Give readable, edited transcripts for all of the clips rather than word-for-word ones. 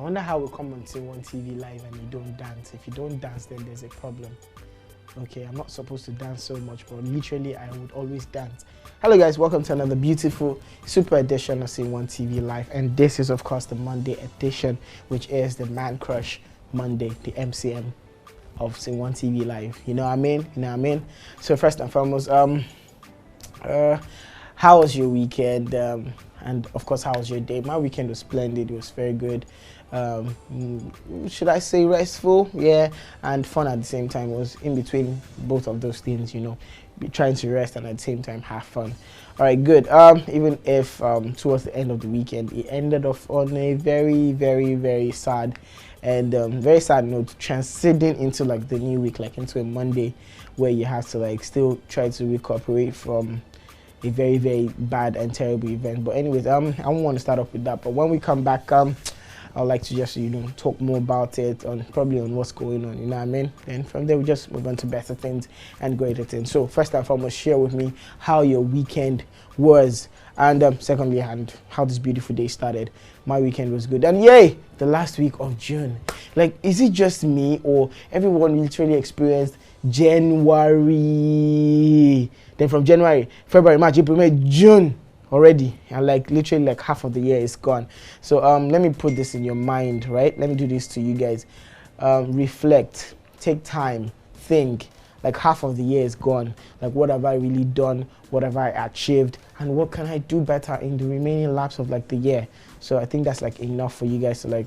wonder how we come on SceneOneTV live and you don't dance. If you don't dance, then there's a problem. Okay, I'm not supposed to dance so much, but literally I would always dance. Hello guys, welcome to another beautiful super edition of SceneOneTV live, and this is of course the Monday edition, which is the Man Crush Monday, the MCM of SceneOneTV live. You know what I mean? You know what I mean? So first and foremost, how was your weekend? And of course, how was your day? My weekend was splendid. It was very good. Should I say restful? Yeah, and fun at the same time. It was in between both of those things, you know, trying to rest and at the same time have fun. All right, good. Even if towards the end of the weekend, it ended off on a very sad and very sad note, transcending into like the new week, like into a Monday, where you have to like still try to recuperate from a very bad and terrible event. But anyways, I don't want to start off with that, but when we come back, I'd like to just, you know, talk more about it, probably on what's going on, you know what I mean? And from there we just move on to better things and greater things. So first and foremost, share with me how your weekend was, and secondly, and how this beautiful day started. My weekend was good, and yay, the last week of June. Like, is it just me, or everyone literally experienced January? Then from January, February, March, April, May, June already, and like literally like half of the year is gone. So let me put this in your mind, right? Let me do this to you guys. Reflect, take time, think. Like half of the year is gone. Like, what have I really done? What have I achieved? And what can I do better in the remaining lapse of like the year? So I think that's like enough for you guys to like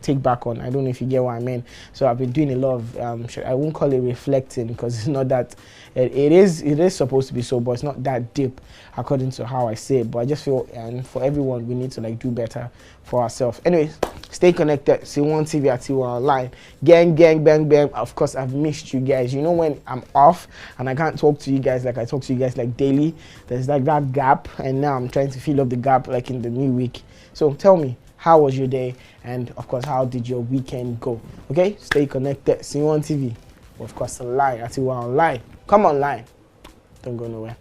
take back on. I don't know if you get what I mean. So I've been doing a lot of I won't call it reflecting, because it's not that it is supposed to be so, but it's not that deep according to how I say it. But I just feel, and for everyone, we need to like do better for ourselves. Anyways, stay connected. SceneOneTV at Sceneone Online. Gang bang. Of course, I've missed you guys. You know, when I'm off and I can't talk to you guys like I talk to you guys like daily, there's like that gap, and now I'm trying to fill up the gap like in the new week. So tell me, how was your day? And of course, how did your weekend go? Okay, stay connected. SceneOneTV, of course, online at Sceneone Online. Come online, don't go nowhere.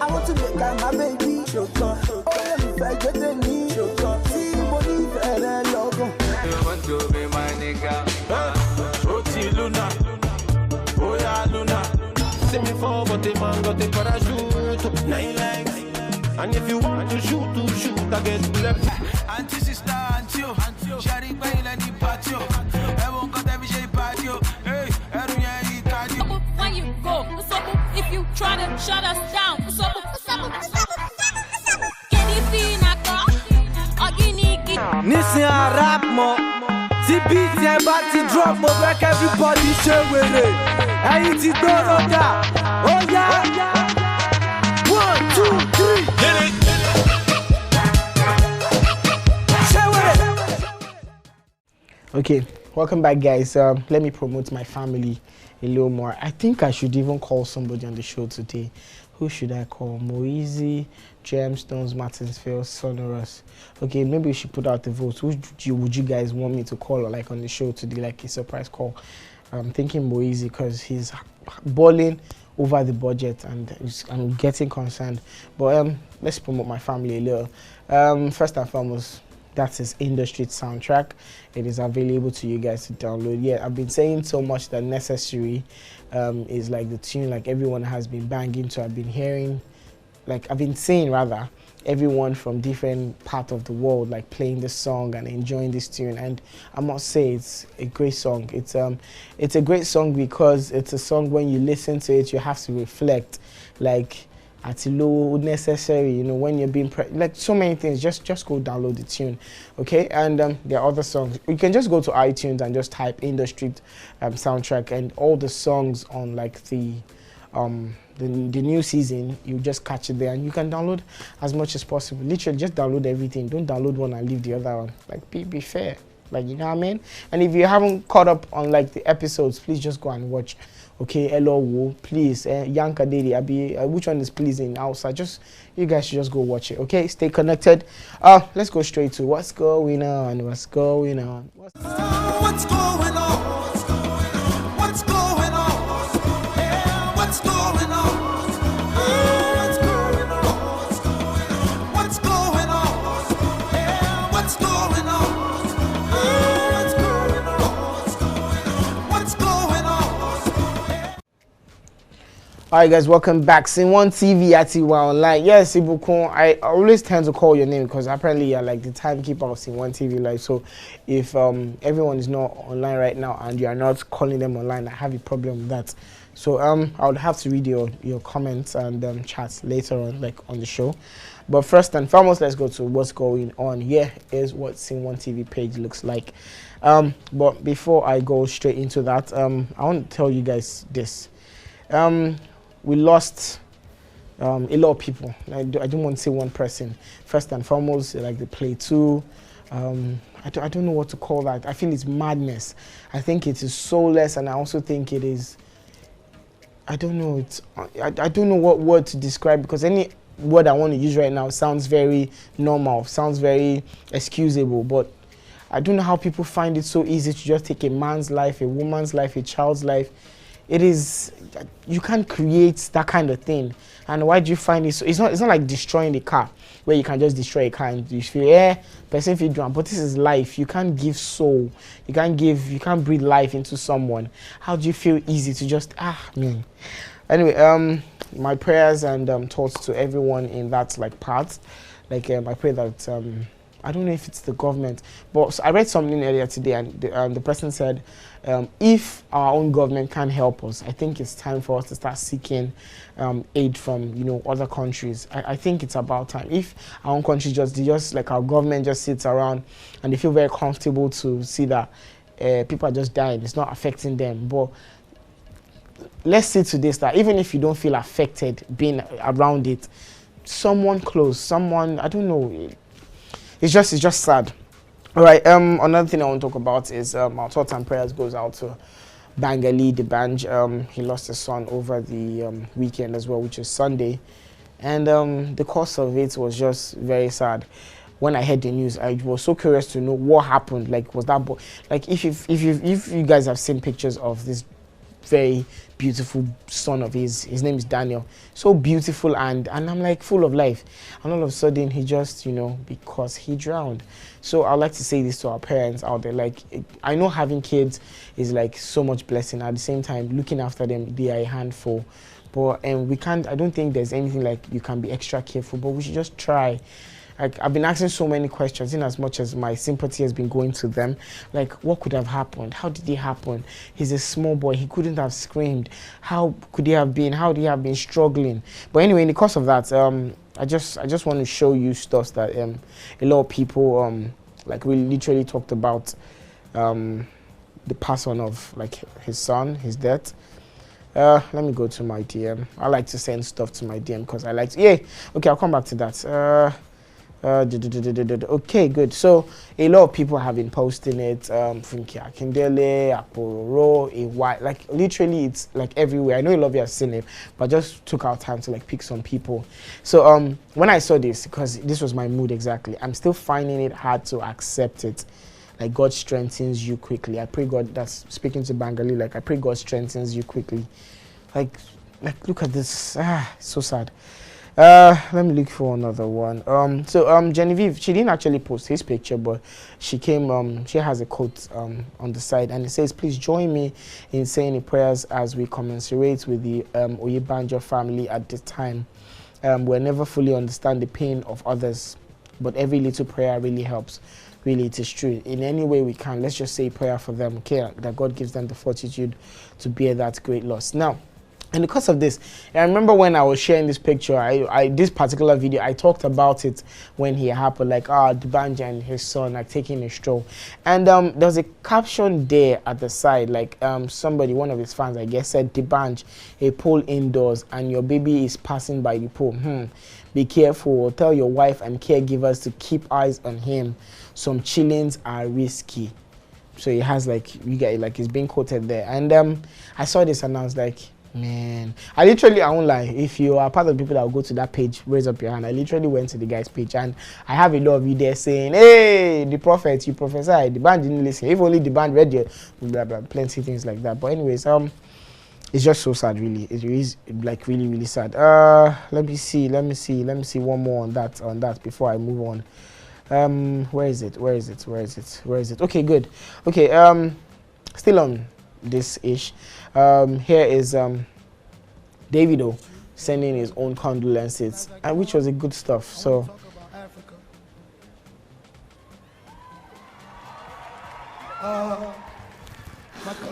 I want to make her my baby. Oh, let me forget the need. See money for the logo. You want to be my nigga? Luna. Oh yeah, Luna. Send me forward, the man got the parachute. 9 legs. And if you want to shoot, I get left. Auntie, sister, auntie, Shari, Bail, and the patio. I won't got every shape patio. Hey, when you go, what's up if you try to shut us down? What's up? Listen, I rap more. The beat and body drop more, break everybody share with it. And it's the door of that. Oh yeah. 1, 2, 3. Hit it. Share with it. Okay, welcome back, guys. Let me promote my family a little more. I think I should even call somebody on the show today. Who should I call? Moizi, Gemstones, Martinsville, Sonorous. Okay, maybe we should put out the votes. Who would you guys want me to call, or like on the show today, like a surprise call? I'm thinking Moizi, because he's balling over the budget and I'm getting concerned. But let's promote my family a little. First and foremost, that's his industry soundtrack. It is available to you guys to download. Yeah, I've been saying so much that Necessary is like the tune like everyone has been banging to. I've been hearing, like I've been seeing rather, everyone from different parts of the world like playing this song and enjoying this tune, and I must say it's a great song. It's a great song because it's a song when you listen to it you have to reflect, like at low Necessary, you know, when you're being like so many things. Just go download the tune, okay? And there are other songs. You can just go to iTunes and just type industry soundtrack, and all the songs on like the new season, you just catch it there, and you can download as much as possible. Literally just download everything. Don't download one and leave the other one. Like be fair, Like, you know what I mean? And if you haven't caught up on like the episodes, please just go and watch. Okay, hello, please, Yanka Didi, which one is pleasing outside? Just, you guys should just go watch it. Okay, stay connected. Let's go straight to what's going on. What's going on? What's going on? What's going on? What's going on? Yeah, what's going on? What's going on? What's going on? Yeah, what's going on? What's going on? What's going on? Alright guys, welcome back. SceneOneTV at Iwa Online. Yes, Ibukun, I always tend to call your name because apparently you're like the timekeeper of SceneOneTV Live. So if everyone is not online right now and you are not calling them online, I have a problem with that. So I would have to read your comments and chats later on, like on the show. But first and foremost, let's go to what's going on. Here is what SceneOneTV page looks like. But before I go straight into that, I want to tell you guys this. We lost a lot of people. I don't want to say one person. First and foremost, like the play two. I don't know what to call that. I feel it's madness. I think it is soulless, and I also think it is. I don't know. I don't know what word to describe, because any word I want to use right now sounds very normal, sounds very excusable, but I don't know how people find it so easy to just take a man's life, a woman's life, a child's life. It is, you can't create that kind of thing. And why do you find it so? It's not like destroying the car, where you can just destroy a car and you feel, person feel drunk. But this is life. You can't give soul. You can't breathe life into someone. How do you feel easy to just, man. Anyway, my prayers and thoughts to everyone in that like part. Like I pray that I don't know if it's the government, but I read something earlier today, and the person said, if our own government can't help us, I think it's time for us to start seeking aid from other countries. I think it's about time. If our own country just like our government just sits around and they feel very comfortable to see that people are just dying, it's not affecting them. But let's see to this, that even if you don't feel affected being around it, someone close, someone, I don't know. It's just sad. All right. Another thing I want to talk about is our thoughts and prayers goes out to Bangali the Banj. He lost his son over the weekend as well, which is Sunday, and the cause of it was just very sad. When I heard the news, I was so curious to know what happened. Like, was that like if you guys have seen pictures of this very beautiful son of his name is Daniel, so beautiful, and I'm like full of life, and all of a sudden he just because he drowned. So I'd like to say this to our parents out there, like, I know having kids is like so much blessing. At the same time, looking after them, they are a handful, but we can't, I don't think there's anything like you can be extra careful, but we should just try. Like, I've been asking so many questions, in as much as my sympathy has been going to them. Like, what could have happened? How did it happen? He's a small boy. He couldn't have screamed. How could he have been? How did he have been struggling? But anyway, in the course of that, I just want to show you stuff that a lot of people like we literally talked about the person of like his son, his death. Let me go to my DM. I like to send stuff to my DM because I like to, okay, I'll come back to that. Okay, good. So a lot of people have been posting it. Funky Akindele, Aporo, AY, like literally it's like everywhere. I know a lot of you have seen it, but I just took our time to like pick some people. So when I saw this, because this was my mood exactly, I'm still finding it hard to accept it. Like, God strengthens you quickly. I pray God, that's speaking to Bangali, like I pray God strengthens you quickly. Like look at this. So sad. Let me look for another one. So Genevieve, she didn't actually post his picture, but she came, she has a quote on the side, and it says, please join me in saying the prayers as we commiserate with the Oyebanjo family at this time. We'll never fully understand the pain of others, but every little prayer really helps. Really, it is true. In any way we can, let's just say prayer for them, okay, that God gives them the fortitude to bear that great loss. Now, And because of this, I remember when I was sharing this picture, this particular video, I talked about it when he happened, like, D'banj and his son like taking a stroll. And there's a caption there at the side, like somebody, one of his fans, I guess, said, D'banj, a pool indoors and your baby is passing by the pool. Be careful, tell your wife and caregivers to keep eyes on him. Some chillings are risky. So it has like, you get like, it's being quoted there. And I saw this and I was like, man, I won't lie, if you are part of the people that will go to that page, raise up your hand. I literally went to the guy's page and I have a lot of you there saying, hey, the prophet, you prophesied, the band didn't listen. If only the band read your blah blah, plenty things like that. But anyways, it's just so sad, really. It is like really, really sad. Let me see one more on that before I move on. Where is it? Okay, good. Okay, still on this ish. Here is Davido sending his own condolences, and which was a good stuff. So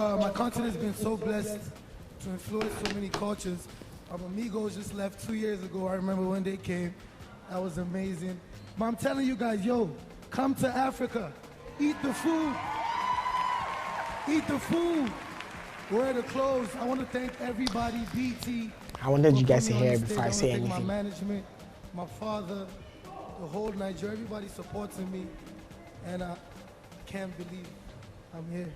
my continent has been so blessed to influence so many cultures. Amigos just left 2 years ago. I remember when they came. That was amazing. But I'm telling you guys, yo, come to Africa. Eat the food. Eat the food. Wear the clothes. I want to thank everybody, BT. I wanted you guys to hear it before I say anything. My management, my father, the whole Nigeria, everybody supporting me. And I can't believe I'm here.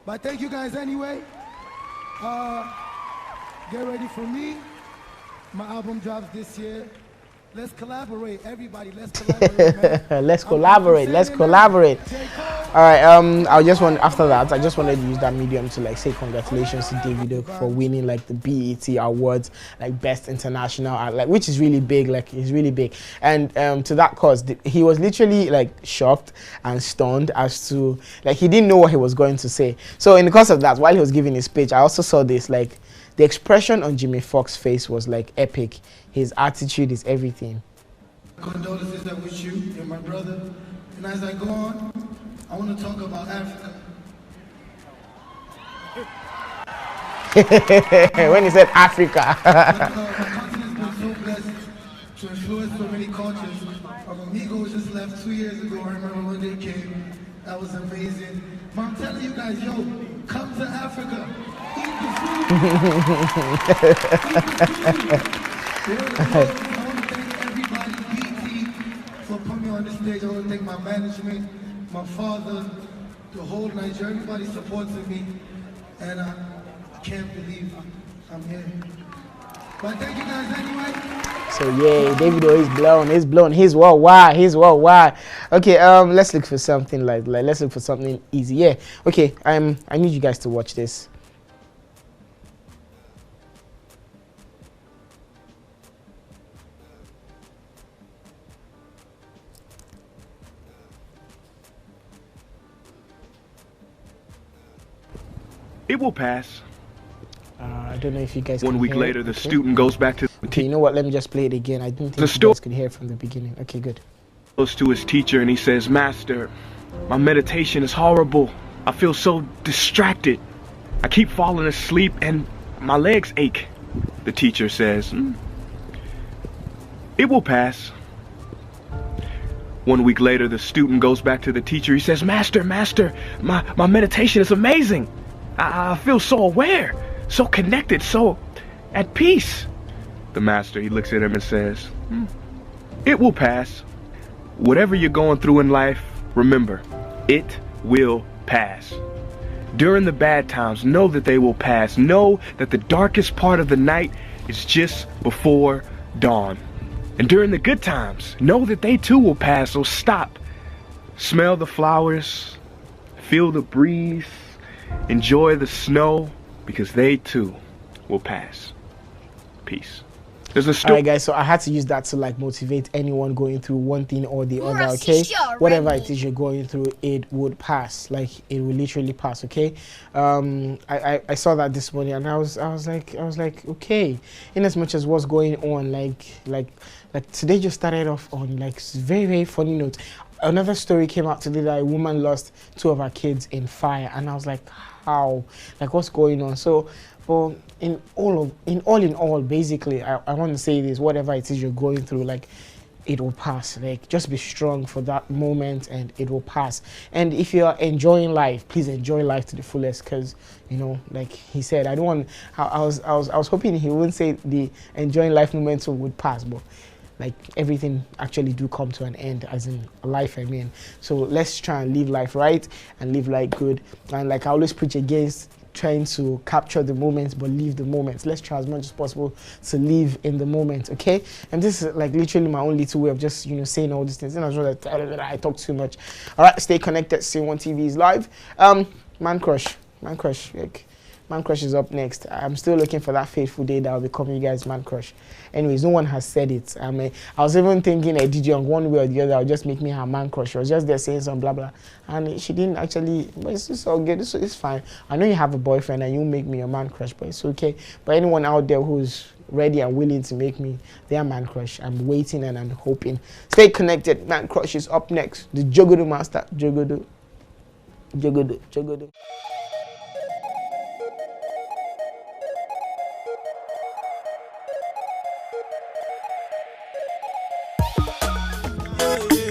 But thank you guys anyway. Get ready for me. My album drops this year. Let's collaborate, everybody. Let's collaborate, man. Let's collaborate. All right. I just wanted to use that medium to like say congratulations to Davido for winning like the BET Awards, like Best International, like, which is really big. Like, it's really big. And to that cause, he was literally like shocked and stunned as to like he didn't know what he was going to say. So in the course of that, while he was giving his speech, I also saw this like. The expression on Jimmy Foxx's face was like epic. His attitude is everything. Condolences I wish you and my brother. And as I go on, I want to talk about Africa. When he said Africa. My continent has been so blessed to influence so many cultures. Amigos just left 2 years ago. I remember when they came. That was amazing. But I'm telling you guys, yo, come to Africa. Eat the food. I want to thank everybody, BT, for putting me on this stage. I want to thank my management, my father, the whole Nigeria. Everybody supporting me. And I can't believe I'm here. But thank you guys anyway. So yeah, Davido is blown. He's worldwide. Okay, let's look for something like let's look for something easy. Yeah. Okay, I need you guys to watch this. It will pass. I don't know if you guys. 1 week later, the student goes back to. Okay, you know what? Let me just play it again. I didn't think you guys could hear from the beginning. Okay, good. Goes to his teacher and he says, "Master, my meditation is horrible. I feel so distracted. I keep falling asleep and my legs ache." The teacher says, "It will pass." 1 week later, the student goes back to the teacher. He says, Master, my meditation is amazing. I feel so aware, so connected, so at peace. The master, he looks at him and says, "It will pass. Whatever you're going through in life, remember, it will pass. During the bad times, know that they will pass. Know that the darkest part of the night is just before dawn. And during the good times, know that they too will pass. So stop, smell the flowers, feel the breeze, enjoy the snow, because they too will pass. Peace." There's a story. Alright guys, so I had to use that to like motivate anyone going through one thing or the other, okay? Whatever it is you're going through, it would pass. Like, it will literally pass, okay? I saw that this morning and I was like, okay. In as much as what's going on, like today just started off on like very, very funny note. Another story came out today that a woman lost 2 of her kids in fire, and I was like, how? Like, what's going on? So for in all, basically, I want to say this: whatever it is you're going through, like, it will pass. Like, just be strong for that moment, and it will pass. And if you are enjoying life, please enjoy life to the fullest, because, you know, like he said, I don't want. I was hoping he wouldn't say the enjoying life momentum would pass, but like everything actually do come to an end, as in life, I mean. So let's try and live life right and live life good. And like I always preach against trying to capture the moments, but live the moments. Let's try as much as possible to live in the moment, okay? And this is like literally my only two way of just, you know, saying all these things. And I'm sure that I talk too much. All right, stay connected. SceneOneTV is live. Man crush, like, man crush is up next. I'm still looking for that fateful day that will become you guys' man crush. Anyways, no one has said it. I mean, I was even thinking a DJ on one way or the other will just make me her man crush. She was just there saying some blah blah, and she didn't actually. But it's all good. It's fine. I know you have a boyfriend and you make me your man crush, but it's okay. But anyone out there who's ready and willing to make me their man crush, I'm waiting and I'm hoping. Stay connected. Man crush is up next. The Jogodo master, Jogodo.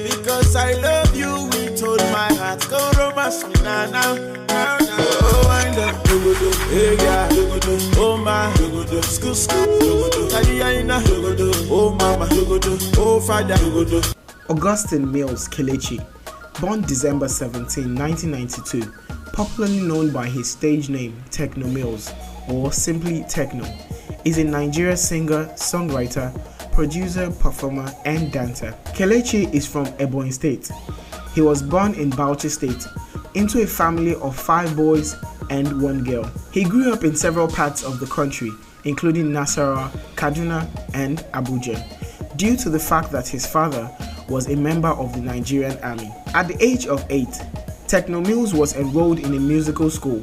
Because I love you with all my heart. Go romance me now. Oh, wind up, hey yeah, oh my, school, oh mama, oh father. Augustine Mills Kelechi, born December 17, 1992, popularly known by his stage name Tekno Mills, or simply Tekno, is a Nigerian singer, songwriter, producer, performer, and dancer. Kelechi is from Ebonyi State. He was born in Bauchi State into a family of 5 boys and 1 girl. He grew up in several parts of the country, including Nasarawa, Kaduna, and Abuja, due to the fact that his father was a member of the Nigerian Army. At the age of 8, Tekno Mills was enrolled in a musical school,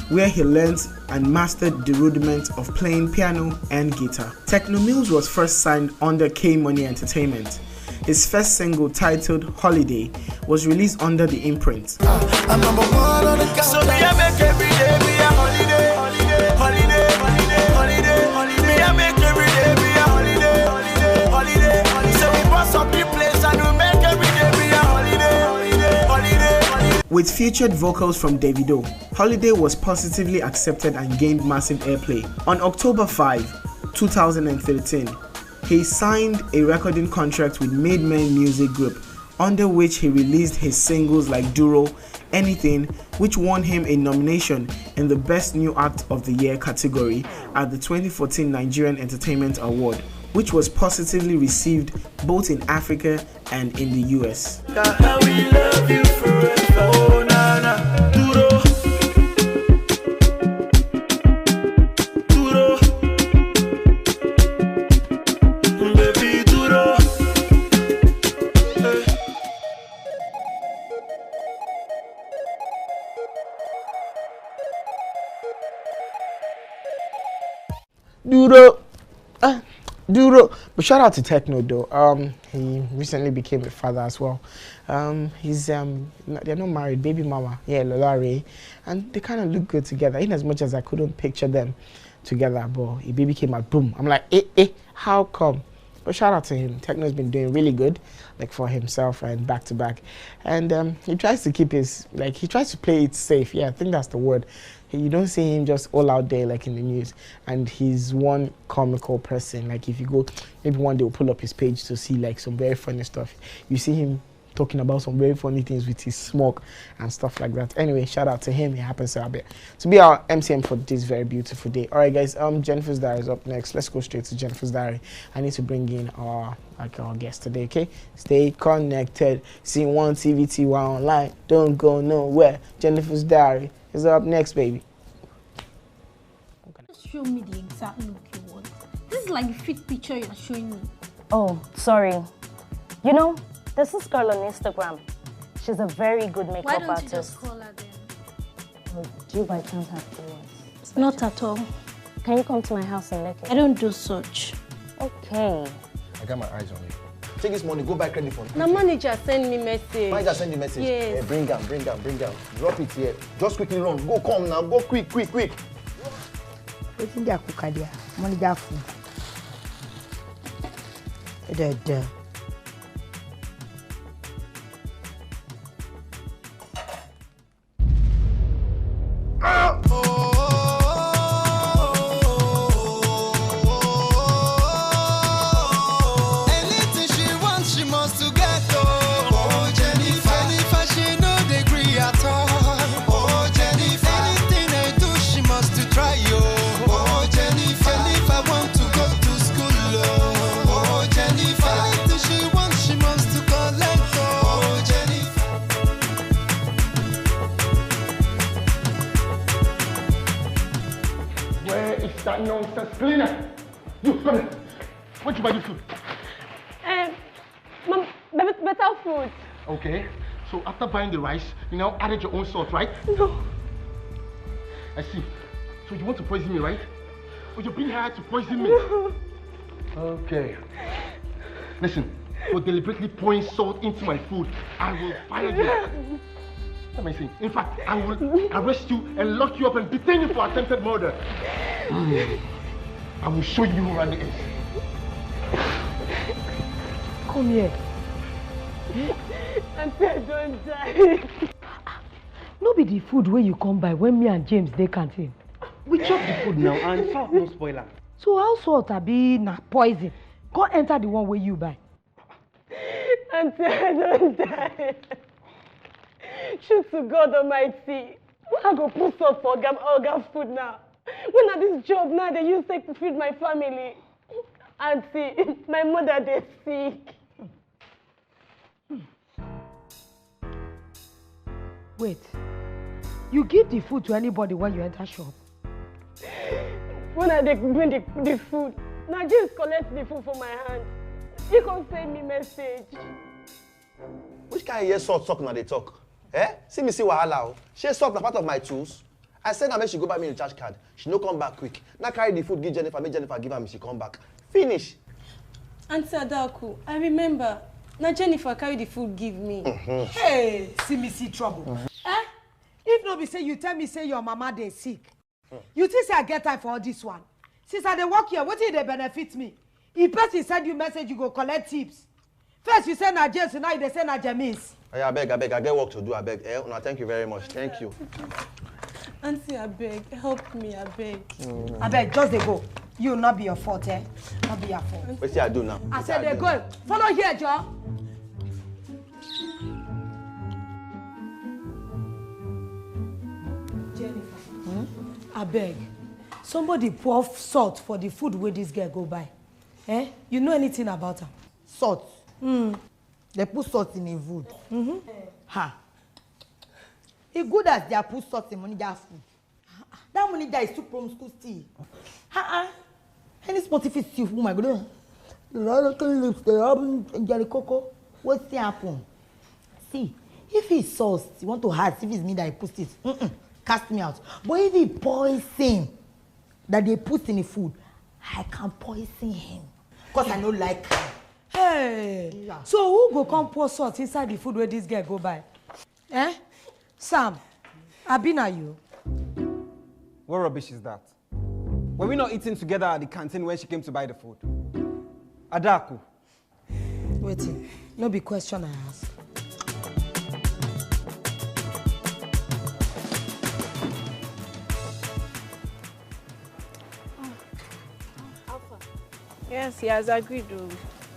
where he learned and mastered the rudiments of playing piano and guitar. Tekno Mills was first signed under K-Money Entertainment. His first single, titled Holiday, was released under the imprint. I'm number 1 on the count. So me I make every day be a holiday. Me I make every day be a holiday. So we bust up the place and we make every day be a holiday. With featured vocals from Davido, Holiday was positively accepted and gained massive airplay. On October 5, 2013, he signed a recording contract with Made Men Music Group, under which he released his singles like Duro, Anything, which won him a nomination in the Best New Act of the Year category at the 2014 Nigerian Entertainment Award, which was positively received both in Africa and in the US. Duro. But shout out to Tekno though. He recently became a father as well. He's they're not married, baby mama, yeah, Lolare, and they kind of look good together. In as much as I couldn't picture them together, but a baby came out, boom. I'm like, how come? But shout out to him. Tekno's been doing really good, like for himself and back to back. And he tries to keep his, like, he tries to play it safe. Yeah, I think that's the word. You don't see him just all out there like in the news. And he's one comical person. Like if you go, maybe one day we'll pull up his page to see like some very funny stuff. You see him talking about some very funny things with his smoke and stuff like that. Anyway, shout out to him. He happens to be our MCM for this very beautiful day. All right, guys. Jennifer's Diary is up next. Let's go straight to Jennifer's Diary. I need to bring in our guest today. Okay, stay connected. SceneOneTV TY online. Don't go nowhere. Jennifer's Diary is up next, baby. Just show me the exact look you want. This is like the fit picture you're showing me. Oh, sorry. You know, there's this girl on Instagram. She's a very good makeup artist. Why don't you just call her then? Oh, do you by chance have followers? Not at all. Can you come to my house and make it? I don't do such. Okay. I got my eyes on you. Take this money, go back ready for me. The manager send me message. Manager send you message? Yes. Yeah, bring down. Drop it here. Just quickly run. Go, come now. Go quick. What's in their cooker there? Money their food. Da. That nonsense cleaner. You come here. Where'd you buy the food? Mom, better food. Okay. So after buying the rice, you now added your own salt, right? No. I see. So you want to poison me, right? Or you're being hired to poison me? No. Okay. Listen, for deliberately pouring salt into my food, I will fire you. What am I saying? In fact, I will arrest you and lock you up and detain you for attempted murder. I will show you who Randy is. Come here. Auntie, I don't die. No be the food where you come by when me and James they canteen. We chop the food now and salt no spoiler. So how salt be na poison? Go enter the one where you buy. Auntie, I don't die. Shoot to God Almighty. I go put salt for organ food now. When at this job now, they use take to feed my family. Auntie, my mother they sick. Wait, you give the food to anybody when you enter shop? When they bring the food, now James collect the food from my hand. He can send me message. Which kind of hear salt talk now they talk? Eh? See me see wahala. She salt na part of my tools. I said now make she go buy me a recharge card. She no come back quick. Now carry the food, give Jennifer, make Jennifer give her, she come back. Finish. Auntie Adaku, I remember. Now Jennifer carry the food give me. Hey, see me see trouble. Eh? If no be say you tell me say your mama dey sick. You think say I get time for all this one? Since I dey work here, what did they benefit me? If person send you message, you go collect tips. First you send na James, now they send na James. I beg, I get work to do, I beg. Eh? No, thank you very much. Thank you. Auntie, I beg, help me, I beg. I beg, just they go. You not be your fault, eh? Not be your fault. What's I do now? I said they go. Follow here, Joe. Jennifer. I beg. Somebody pour salt for the food where this girl go buy. Eh? You know anything about her? Salt. They put salt in the food. Ha. It's good as they put salt in money that food. That money that is too from school still. Any spot if it's you, oh my God. What's the happen? See, if it's sauce, you want to hide, if it's me that I put it, cast me out. But if it's poison that they put in the food, I can poison him. Because I don't like him. Hey, yeah. So who go come pour salt inside the food where this girl go buy? Eh? Sam, Abina you. What rubbish is that? Were we not eating together at the canteen when she came to buy the food? Adaku. Waiting. No be question I ask. Yes, he has agreed,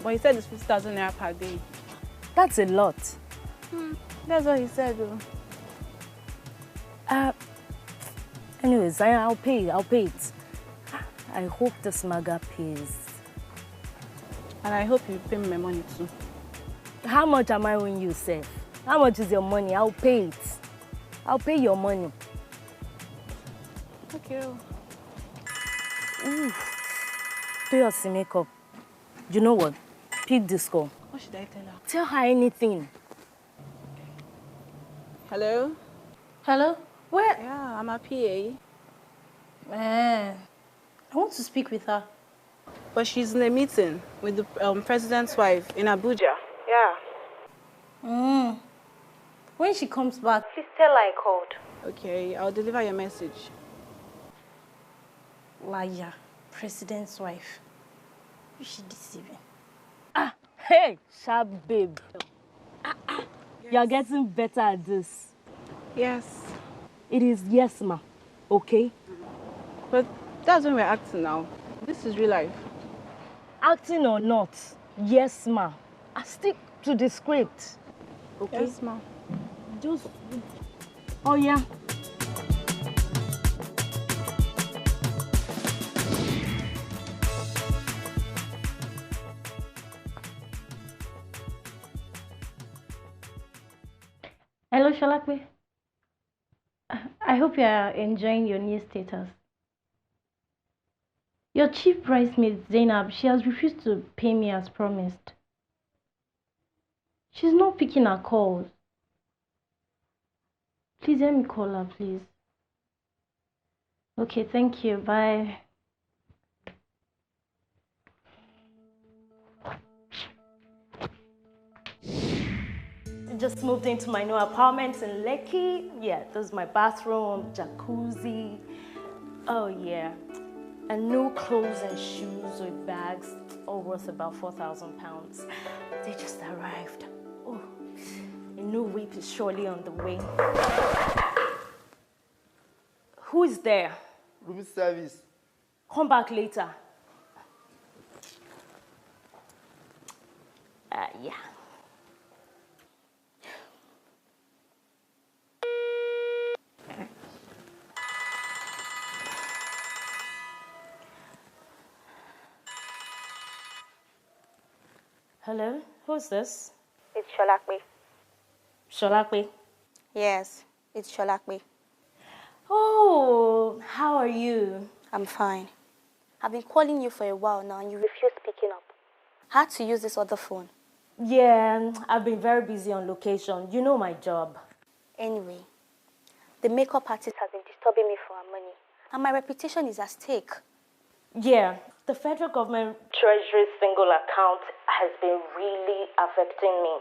but he said it's 50,000 naira per day. That's a lot. That's what he said, Anyways, I'll pay it. I hope this maga pays. And I hope you pay me my money too. How much am I owing you, Seth? How much is your money? I'll pay it. I'll pay your money. Okay. Do your makeup. You know what? Pick this call. What should I tell her? Tell her anything. Hello? Hello? Where? Yeah, I'm a PA. I want to speak with her. But she's in a meeting with the president's wife in Abuja. Yeah. When she comes back, please tell her I called. Okay, I'll deliver your message. Liar. President's wife. You should deceive him. Ah, hey, sharp babe. Yes. You're getting better at this. Yes. It is yes, ma. Okay? But that's when we're acting now. This is real life. Acting or not, yes, ma. I stick to the script. Okay? Yes, ma. Just... Oh, yeah. Hello, Shalakwe. I hope you are enjoying your new status. Your chief bridesmaid, Zainab, she has refused to pay me as promised. She's not picking her calls. Please let me call her, please. Okay, thank you. Bye. Just moved into my new apartment in Lekki. Yeah, this is my bathroom, jacuzzi. Oh yeah, and new clothes and shoes with bags, all worth about 4,000 pounds. They just arrived. Oh, a new whip is surely on the way. Who is there? Room service. Come back later. Yeah. Hello, who's this? It's Sholakwe. Sholakwe? Yes, it's Sholakwe. Oh, how are you? I'm fine. I've been calling you for a while now and you refuse picking up. I had to use this other phone. Yeah, I've been very busy on location. You know my job. Anyway, the makeup artist has been disturbing me for her money and my reputation is at stake. Yeah, the federal government treasury single account has been really affecting me.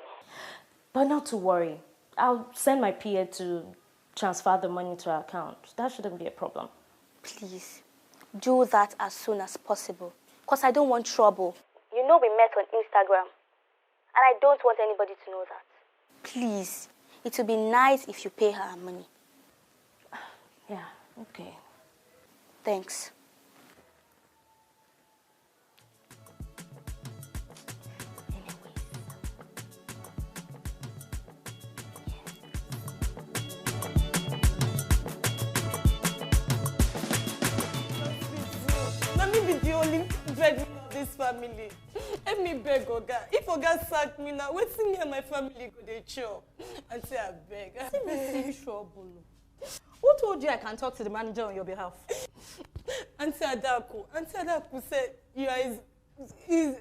But not to worry. I'll send my PA to transfer the money to her account. That shouldn't be a problem. Please, do that as soon as possible. Because I don't want trouble. You know we met on Instagram. And I don't want anybody to know that. Please, it would be nice if you pay her her money. Yeah, okay. Thanks. Let me be the only breadwinner of this family. Let me beg Oga. If Oga sack me now, wait till me and my family go dey chop. Auntie, I beg. See trouble. Who told you I can talk to the manager on your behalf? Auntie Adaku said you are his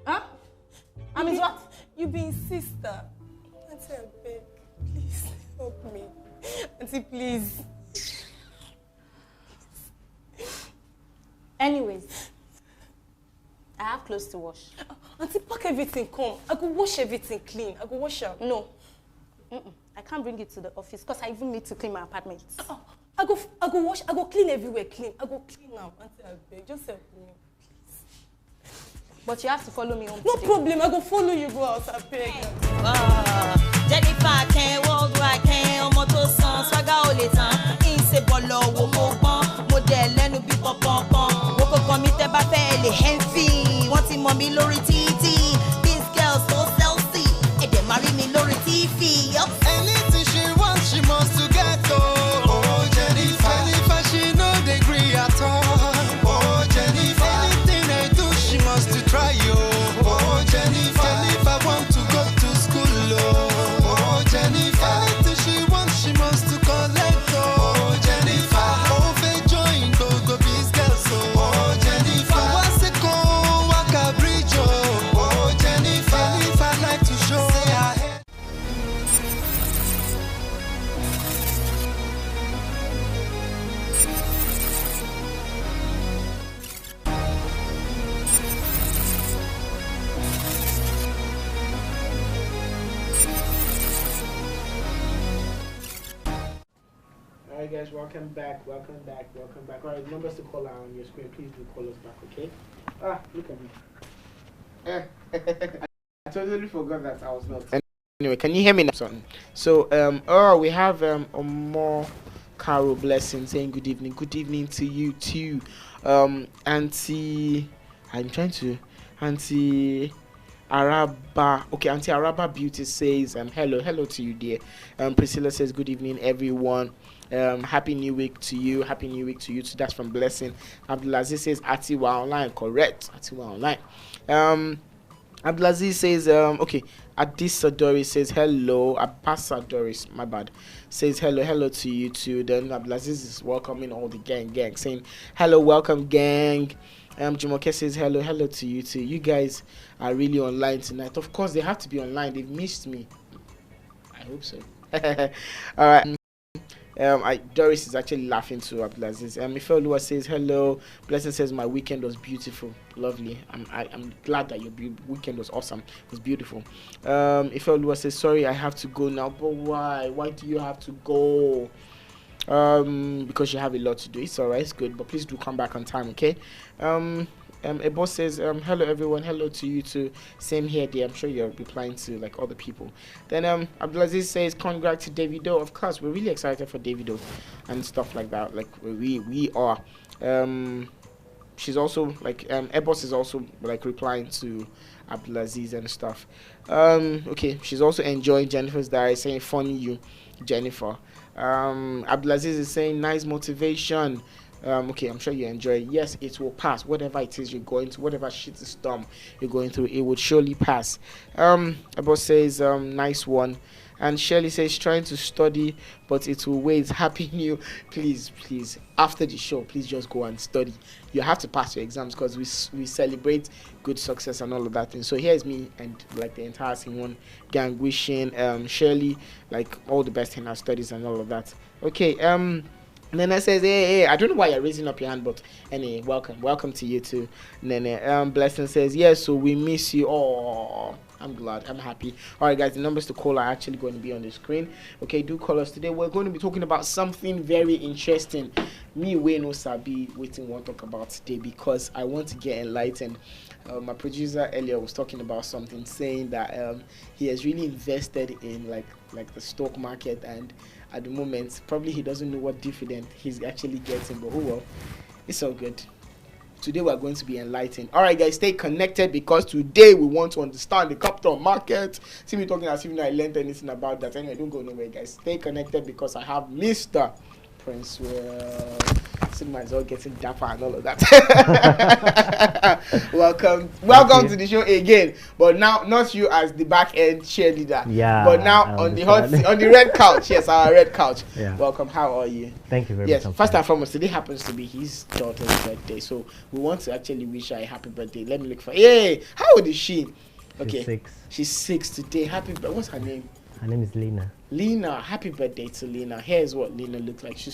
Huh? I'm his what? You be his sister. Auntie, I beg. Please help me. Auntie, please. Anyways, I have clothes to wash. Auntie, pack everything, come. I go wash everything clean. I go wash out. No. I can't bring it to the office because I even need to clean my apartment. I go wash, I go clean everywhere, clean. I go clean now. Auntie, I beg, just help me, please. But you have to follow me home No today. problem, I go follow you go out, I beg. Jennifer can worldwide can moto son swagger all the time. In se bolo wo mo pon model lẹ́nu bí pon wo ko kan mi tẹ́ bá fẹ́ lè healthy wọ́n ti mọ̀ mí lórí títì this girl so sexy e dey marry me lórí TV. Anything she wants she must to get oh Jennifer she no dey gree at all oh Jennifer anything I do she must to try oh Jennifer want to go to school oh Jennifer anything she wants she must to collect oh Jennifer oh fe join go biz girls oh Jennifer wá sí kan wá ká bridge oh guys, welcome back. All right, numbers to call are on your screen. Please do call us back, okay? Look at me. I totally forgot that I was not. Anyway, can you hear me now? So, we have more Carol Blessing saying good evening to you too. Auntie Araba, okay, Auntie Araba Beauty says hello to you, dear. Priscilla says good evening, everyone. Happy New Week to you. So that's from Blessing. Abdulaziz says Atiwa Online, correct. Atiwa Online. Abdulaziz says okay. Adisa Doris says hello. Abasa Doris, my bad, says hello to you too. Then Abdulaziz is welcoming all the gang, saying hello, welcome gang. Jumoke says hello to you too. You guys are really online tonight. Of course they have to be online. They've missed me. I hope so. All right. Doris is actually laughing to Abdulaziz. Ifeoluwa says hello. Blessing says my weekend was beautiful, lovely. I'm glad that your weekend was awesome. It was beautiful. Ifeoluwa says sorry, I have to go now. But why? Why do you have to go? Because you have a lot to do. It's alright, it's good, but please do come back on time, okay? Ebo says hello everyone, hello to you too. Same here, dear. I'm sure you're replying to like other people. Then Abdulaziz says congrats to Davido. Of course, we're really excited for Davido and stuff like that. Like we are. She's also like Ebos is also like replying to Abdulaziz and stuff. Okay, she's also enjoying Jennifer's diary, saying funny you, Jennifer. Abdulaziz is saying nice motivation. Okay, I'm sure you enjoy it. Yes, it will pass. Whatever it is you're going through, whatever shit storm you're going through, it would surely pass. Abo says nice one. And Shirley says trying to study, but it will wait. Happy New. Please, after the show, please just go and study. You have to pass your exams because we celebrate good success and all of that thing. So here's me and like the entire Sceneone gang wishing Shirley like all the best in her studies and all of that. Okay, and then I says, hey, I don't know why you're raising up your hand, but anyway, welcome to you too. And then Blessing says, yes, so we miss you. Oh, I'm glad, I'm happy. All right, guys, the numbers to call are actually going to be on the screen. Okay, do call us today. We're going to be talking about something very interesting. Me, no Sabi, waiting won't talk about today because I want to get enlightened. My producer earlier was talking about something, saying that he has really invested in like the stock market, and at the moment probably he doesn't know what dividend he's actually getting, but oh well, it's all good. Today we're going to be enlightened. All right, guys, stay connected because today we want to understand the capital market. See me talking as if I learned anything about that. Anyway, don't go nowhere, guys. Stay connected because I have Mr. Princewill. Sigma is all getting dapper and all of that. Welcome to the show again. But now, not you as the back end cheerleader. Yeah. But now on the red couch. Yes, our red couch. Yeah. Welcome. How are you? Thank you very much. Yes. First and foremost, today happens to be his daughter's birthday, so we want to actually wish her a happy birthday. Let me look for. Hey, how old is she? Okay. She's 6. She's 6 today. Happy. What's her name? Her name is Lena. Lena, happy birthday to Lena. Here's what Lena looks like. She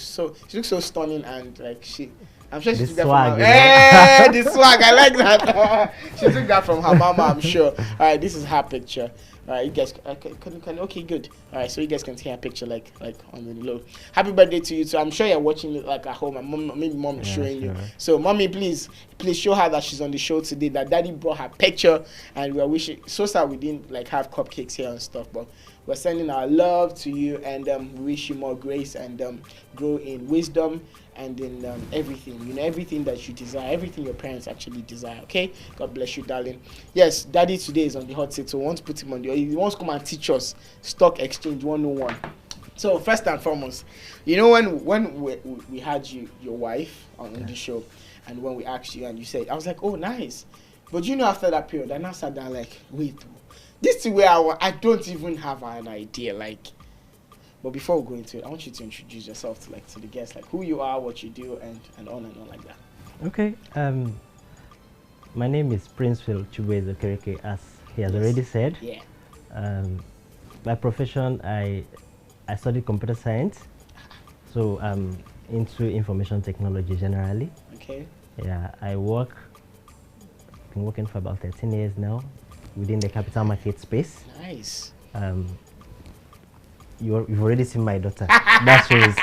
looks so stunning and like I'm sure she took that from her. Hey, the swag, I like that. She took that from her mama, I'm sure. All right, this is her picture. All right, you guys can okay, good. All right, so you guys can see her picture like on the low. Happy birthday to you too. I'm sure you're watching it like at home. And mom is showing you. So mommy, please show her that she's on the show today. That daddy brought her picture, and we're wishing. So sad we didn't like have cupcakes here and stuff, but we're sending our love to you, and we wish you more grace and grow in wisdom and in everything, everything that you desire, everything your parents actually desire, okay? God bless you, darling. Yes, daddy today is on the hot seat, so we want to put him on he wants to come and teach us stock exchange 101. So first and foremost, when we had your wife on the show, and when we asked you and you said, I was like, oh, nice. But after that period, I now sat down like, wait, this is where I don't even have an idea, like. But before we go into it, I want you to introduce yourself to the guests, like who you are, what you do, and on like that. Okay. My name is Princewill Okereke, as he has already said. Yeah. By profession, I studied computer science, so I'm into information technology generally. Okay. Yeah, I've been working for about 13 years now within the capital market space. Nice. You've already seen my daughter. That shows.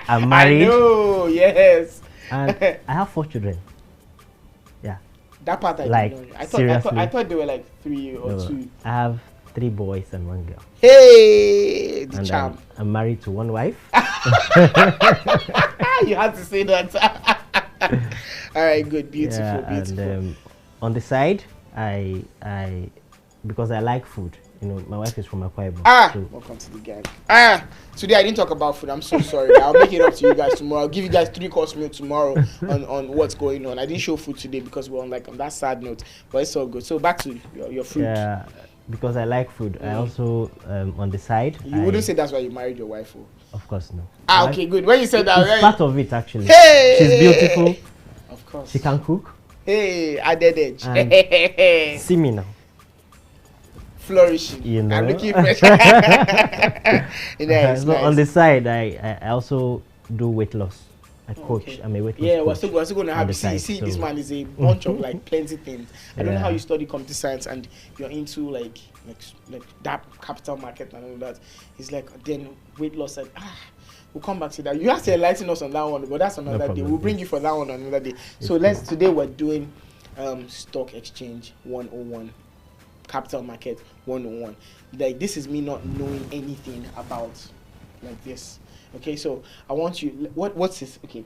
I'm married. I know, yes. And I have 4 children. Yeah. That part I like, didn't know. I thought they were like 3 or 2. I have 3 boys and 1 girl. Hey, the and charm. I'm married to 1 wife. You had to say that. All right, good, beautiful, yeah, beautiful. And on the side, I because I like food. You know, my wife is from Akwa Ibom. So Welcome to the gang. Today I didn't talk about food. I'm so sorry. I'll make it up to you guys tomorrow. I'll give you guys 3-course meal tomorrow on what's going on. I didn't show food today because we're on that sad note, but it's all good. So back to your food. Yeah, because I like food. I also on the side. You wouldn't say that's why you married your wife, or? Of course, no. Okay, good. When you said that, it's part of it actually. Hey! She's beautiful. Of course. She can cook. Hey, added edge. And see me now. Flourishing. You know. I'm looking fresh. Nice, so on the side, I also do weight loss. I coach. Okay. I'm a weight loss Yeah, coach. we're still gonna have to see. So This man is a bunch of like plenty things. I don't know how you study computer science and you're into like that capital market and all that. It's like then weight loss. Like we'll come back to that. You have to enlighten us on that one, but that's another day. We'll bring you for that one on another day. So today we're doing stock exchange 101, capital market 101. Like this is me not knowing anything about like this. Okay, so I want you. What's this? Okay,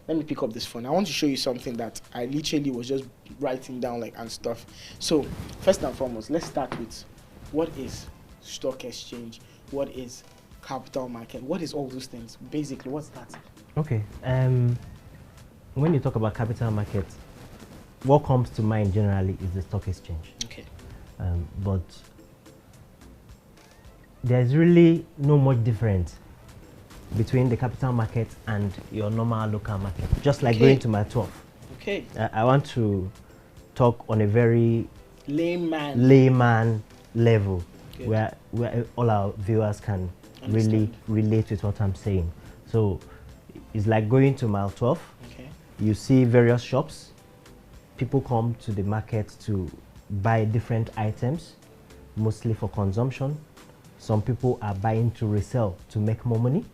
let me pick up this phone. I want to show you something that I literally was just writing down and stuff. So first and foremost, let's start with what is stock exchange? What is capital market? What is all those things? Basically, what's that? Okay. When you talk about capital market, what comes to mind generally is the stock exchange. Okay. But there's really no much difference between the capital market and your normal local market. Just like going to my 12. Okay. I want to talk on a very layman level where all our viewers can really relate with what I'm saying. So it's like going to mile 12. Okay. You see various shops. People come to the market to buy different items, mostly for consumption. Some people are buying to resell to make more money.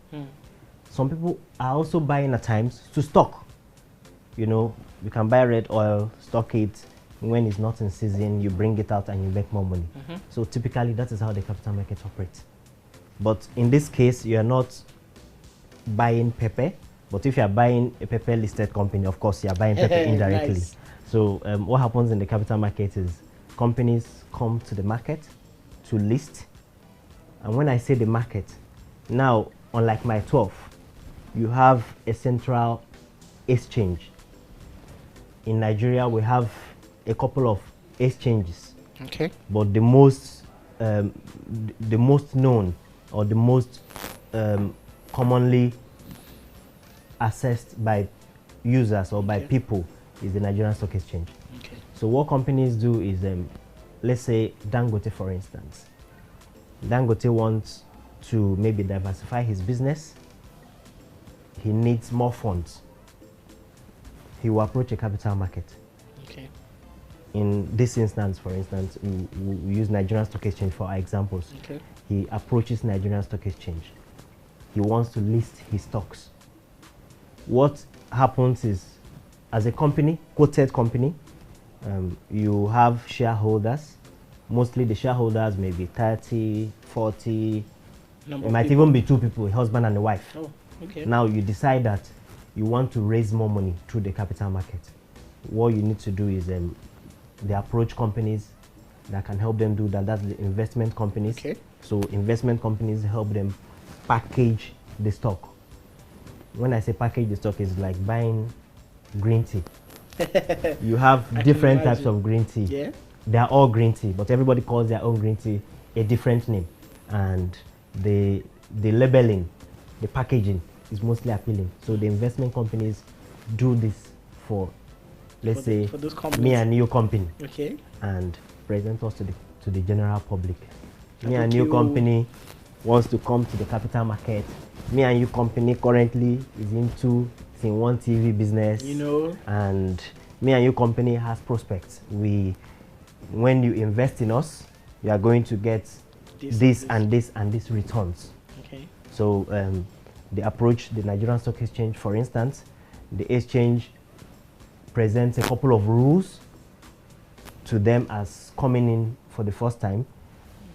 Some people are also buying at times to stock. You know, you can buy red oil, stock it. When it's not in season, you bring it out and you make more money. So typically, that is how the capital market operates. But in this case, you are not buying pepper. But if you are buying a pepper listed company, of course, you are buying pepper indirectly. Nice. So what happens in the capital market is companies come to the market to list. And when I say the market, now, unlike my 12, you have a central exchange. In Nigeria, we have a couple of exchanges. Okay. But the most known or the most commonly accessed by users or by people is the Nigerian Stock Exchange. Okay. So what companies do is, let's say Dangote, for instance. Dangote wants to maybe diversify his business. He needs more funds. He will approach a capital market. Okay. In this instance, for instance, we use Nigerian Stock Exchange for our examples. Okay. He approaches Nigerian Stock Exchange. He wants to list his stocks. What happens is, as a company, quoted company, you have shareholders. Mostly the shareholders may be 30, 40, it might even be 2 people, a husband and a wife. Oh, okay. Now you decide that you want to raise more money through the capital market. What you need to do is they approach companies that can help them do that. That's the investment companies. Okay. So investment companies help them package the stock. When I say package the stock, it's like buying green tea. You have different types of green tea. Yeah. They are all green tea, but everybody calls their own green tea a different name. And the labeling, the packaging is mostly appealing. So the investment companies do this for, let's say, me and you company. Okay. And present us to the general public. Me and you company wants to come to the capital market. Me and you company currently is into SceneOneTV business. You know. And me and you company has prospects. When you invest in us, you are going to get this and this and this returns. Okay. So They approach the Nigerian Stock Exchange, for instance. The exchange presents a couple of rules to them as coming in for the first time,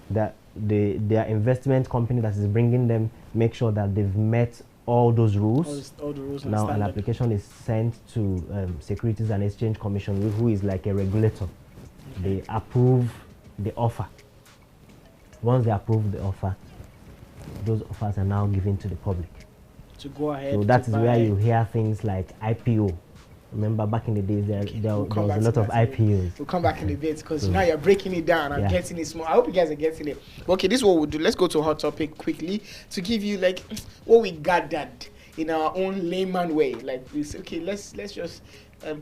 that their investment company that is bringing them make sure that they've met all those rules. All the rules. Now an application is sent to Securities and Exchange Commission, who is like a regulator. They approve the offer. Once they approve the offer, those offers are now given to the public. To go ahead. So that is where you hear things like IPO. Remember back in the days there was a lot of IPOs. We'll come back in a bit because now you're breaking it down and getting it small. I hope you guys are getting it. Okay, this is what we'll do. Let's go to a hot topic quickly to give you like what we gathered in our own layman way. Like we say, okay, let's just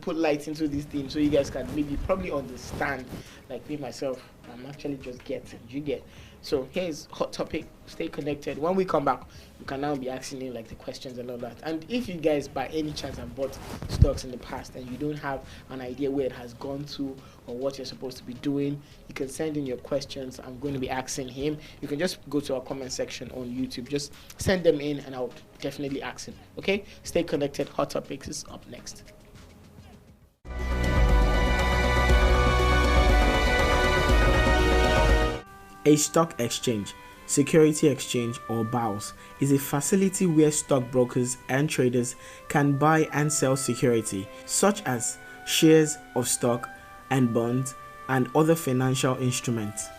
put light into this theme so you guys can maybe probably understand. Like me myself, I'm actually just getting. You get. So here's hot topic. Stay connected. When we come back, you can now be asking you like the questions and all that. And if you guys by any chance have bought stocks in the past and you don't have an idea where it has gone to or what you're supposed to be doing, you can send in your questions. I'm going to be asking him. You can just go to our comment section on YouTube. Just send them in and I'll definitely ask him. Okay? Stay connected. Hot topics is up next. A stock exchange, security exchange or BOWS, is a facility where stockbrokers and traders can buy and sell security such as shares of stock and bonds and other financial instruments.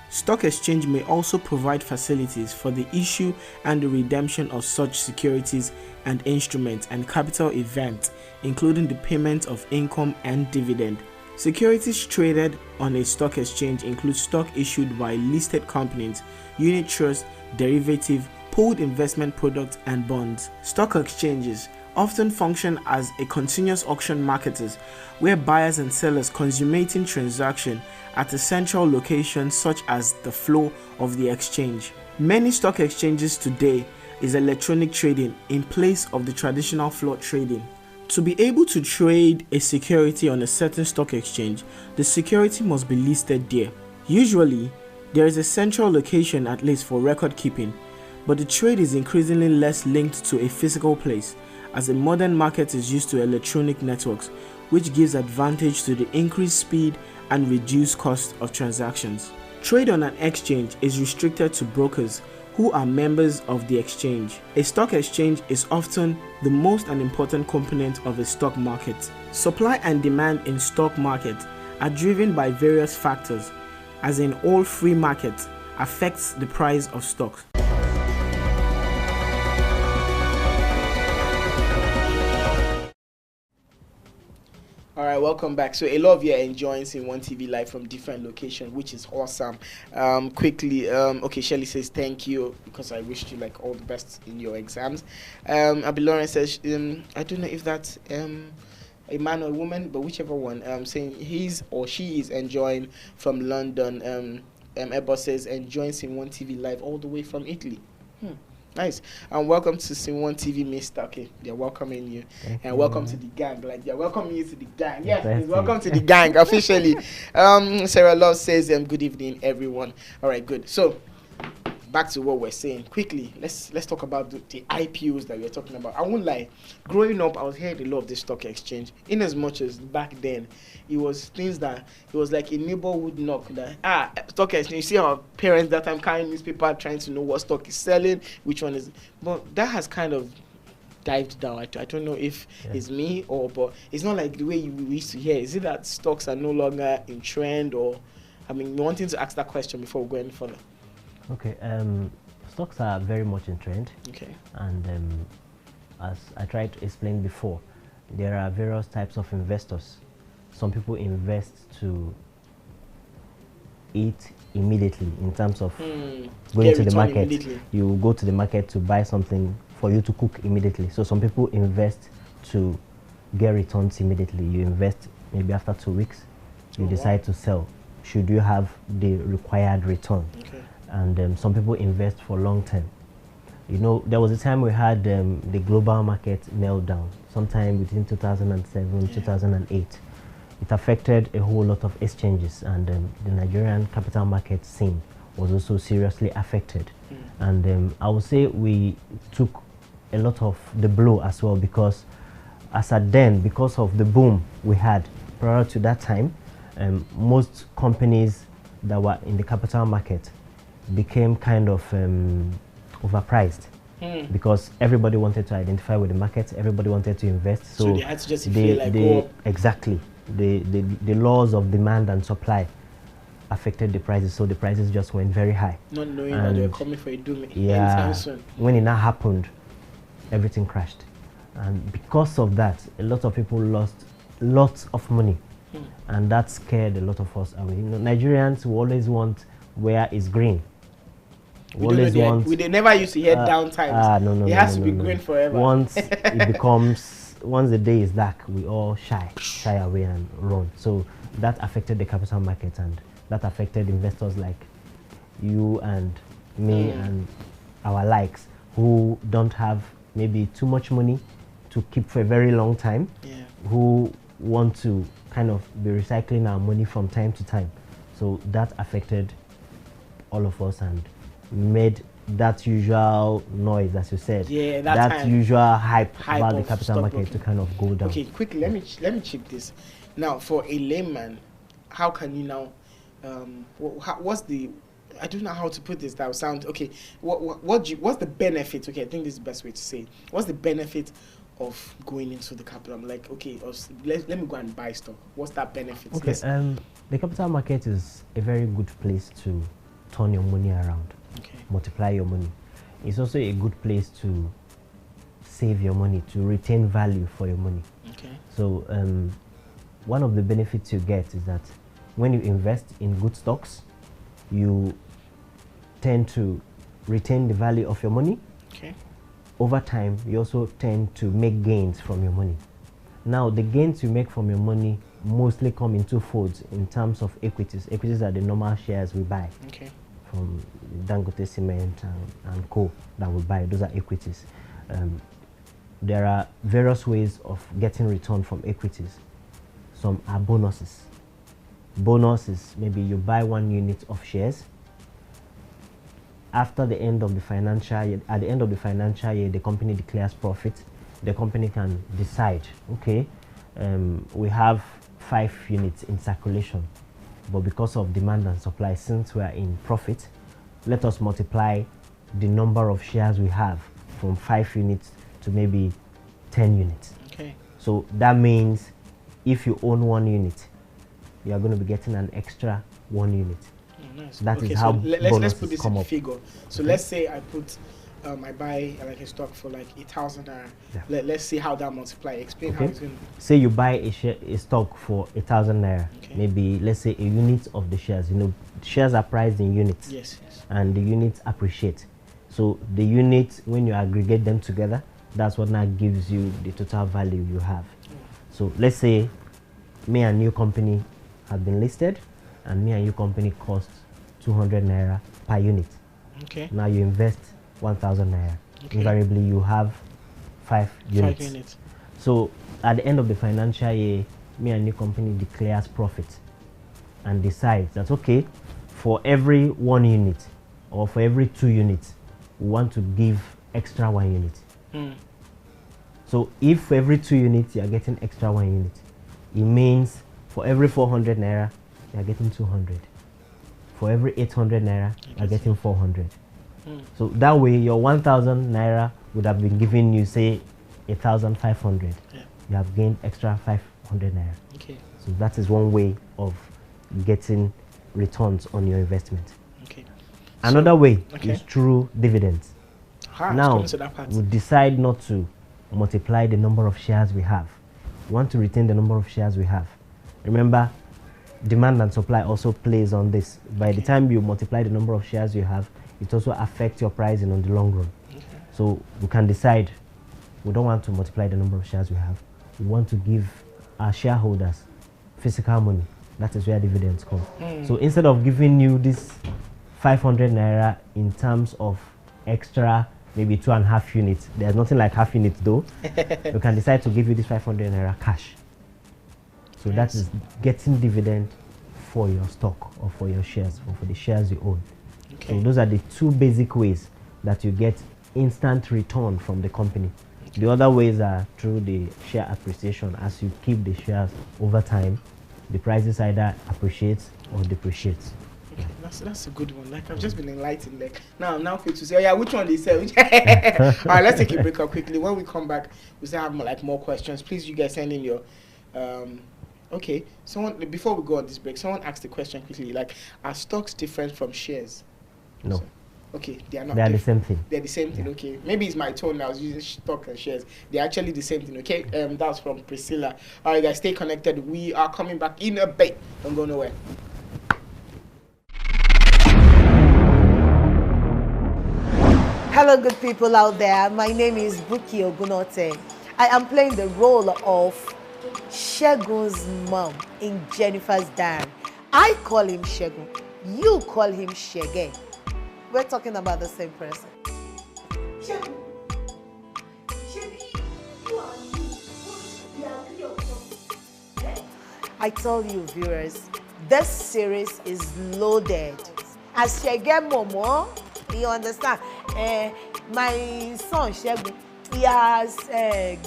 Stock exchange may also provide facilities for the issue and the redemption of such securities and instruments and capital events, including the payment of income and dividend. Securities traded on a stock exchange include stock issued by listed companies, unit trust, derivative, pooled investment products, and bonds. Stock exchanges often function as a continuous auction markets where buyers and sellers consummating transaction at a central location such as the floor of the exchange. Many stock exchanges today is electronic trading in place of the traditional floor trading. To be able to trade a security on a certain stock exchange, the security must be listed there. Usually, there is a central location at least for record keeping, but the trade is increasingly less linked to a physical place, as a modern market is used to electronic networks, which gives advantage to the increased speed and reduced cost of transactions. Trade on an exchange is restricted to brokers who are members of the exchange. A stock exchange is often the most and important component of a stock market. Supply and demand in stock market are driven by various factors, as in all free markets affects the price of stocks. Alright, welcome back. So a lot of you are enjoying SceneOneTV live from different locations, which is awesome. Quickly, okay, Shelly says thank you because I wished you like all the best in your exams. Abi Lauren says, I don't know if that's a man or a woman, but whichever one, saying he's or she is enjoying from London. Ebo says enjoying SceneOneTV live all the way from Italy. Nice. And welcome to SceneOneTV, Mr. Okay, they're welcoming you. And welcome to the gang. Like they're welcoming you to the gang. Yes, welcome to the gang officially. Sarah Love says good evening everyone. Alright, good. So back to what we're saying. Quickly, let's talk about the IPOs that we're talking about. I won't lie, growing up I was hearing a lot of the stock exchange, in as much as back then it was things that it was like a neighborhood knock that stock exchange. You see our parents that time carrying newspaper trying to know what stock is selling, which one is, but that has kind of dived down. I don't know if it's me or, but it's not like the way we used to hear. Is it that stocks are no longer in trend, or I mean, wanting to ask that question before we go any further. Okay, stocks are very much in trend. Okay. And as I tried to explain before, there are various types of investors. Some people invest to eat immediately, in terms of going to the market. You go to the market to buy something for you to cook immediately. So some people invest to get returns immediately. You invest maybe after 2 weeks, you decide to sell. Should you have the required return? Okay. And some people invest for long term. You know, there was a time we had the global market meltdown, sometime between 2007 2008. It affected a whole lot of exchanges, and the Nigerian capital market scene was also seriously affected. And I would say we took a lot of the blow as well, because as at then, because of the boom we had prior to that time, most companies that were in the capital market became kind of overpriced. Because everybody wanted to identify with the market, everybody wanted to invest, so they had to just feel like go up. Exactly, the laws of demand and supply affected the prices, so the prices just went very high. Not knowing that they were coming for a doom yeah, anytime soon. When it now happened, everything crashed, and because of that, a lot of people lost lots of money, and that scared a lot of us away. You know, Nigerians will always want where it's green. They never used to hear down times. No, it has to be green forever. Once it becomes, once the day is dark, we all shy away and run. So that affected the capital market, and that affected investors like you and me and our likes, who don't have maybe too much money to keep for a very long time, who want to kind of be recycling our money from time to time. So that affected all of us and made that usual noise, as you said, that usual hype about the capital market to kind of go down. Okay, quickly, let me check this. Now, for a layman, how can you now, what's the, I don't know how to put this, that will sound, okay, what's the benefit, okay, I think this is the best way to say it. What's the benefit of going into the capital? I'm like, okay, let me go and buy stock. What's that benefit? Okay, the capital market is a very good place to turn your money around, multiply your money. It's also a good place to save your money, to retain value for your money. Okay. So one of the benefits you get is that when you invest in good stocks, you tend to retain the value of your money. Okay. Over time, you also tend to make gains from your money. Now, the gains you make from your money mostly come in two folds in terms of equities. Equities are the normal shares we buy. Okay. From Dangote Cement and Co. that we buy. Those are equities. There are various ways of getting return from equities. Some are bonuses. Bonuses, maybe you buy 1 unit of shares. After the end of the financial year, at the end of the financial year, the company declares profit. The company can decide, okay, we have 5 units in circulation, but because of demand and supply, since we are in profit, let us multiply the number of shares we have from 5 units to maybe 10 units. Okay. So that means if you own 1 unit, you are going to be getting an extra 1 unit. Oh, nice. That okay, is how let's put this in up. figure. So let's say I put, I buy like a stock for like 8,000 naira. Let's see how that multiply. Explain how it's going to. Say you buy a stock for 1,000 naira. Maybe let's say a unit of the shares. You know, shares are priced in units. Yes. And the units appreciate. So the units, when you aggregate them together, that's what now gives you the total value you have. So let's say me and your company have been listed, and me and your company cost 200 naira per unit. Okay. Now you invest 1,000 naira. Okay. Invariably, you have 5 units. 5 units. So at the end of the financial year, me and your company declares profit and decides that, okay, for every 1 unit or for every 2 units, we want to give extra 1 unit. So if for every 2 units you are getting extra 1 unit, it means for every 400 naira you are getting 200. For every 800 naira you are getting 400. So that way your 1,000 naira would have been giving you, say, 1,500. You have gained extra 500 naira. Okay. So that is one way of getting returns on your investment. Okay. Another way is through dividends. Now, we decide not to multiply the number of shares we have. We want to retain the number of shares we have. Remember, demand and supply also plays on this. By the time you multiply the number of shares you have, it also affects your pricing on the long run. So we can decide we don't want to multiply the number of shares we have. We want to give our shareholders physical money. That is where dividends come. So instead of giving you this 500 naira in terms of extra maybe 2.5 units, there's nothing like half units though. We can decide to give you this 500 naira cash. So that is getting dividend for your stock or for your shares or for the shares you own. So those are the 2 basic ways that you get instant return from the company. The other ways are through the share appreciation. As you keep the shares over time, the prices either appreciates or depreciates. Okay, that's a good one. Like I've just been enlightened. Like now quick to say, oh yeah, which one they sell? All right, let's take a break up quickly. When we come back, we still have more questions. Please, you guys send in your. Okay, someone before we go on this break, someone asked the question quickly. Like, are stocks different from shares? No. So, okay, they are not. They are the same thing. They're the same thing. Okay, maybe it's my tone now. I was using stock and shares. They're actually the same thing. Okay, that's from Priscilla. All right, guys, stay connected. We are coming back in a bit. Don't go nowhere. Hello, good people out there. My name is Buki Ogunote. I am playing the role of Shegun's mom in Jennifer's Diary. I call him Shegun. You call him Shege. We're talking about the same person. Shegun. I tell you, viewers, this series is loaded. As Shege Momo, you understand? My son Shegun, he has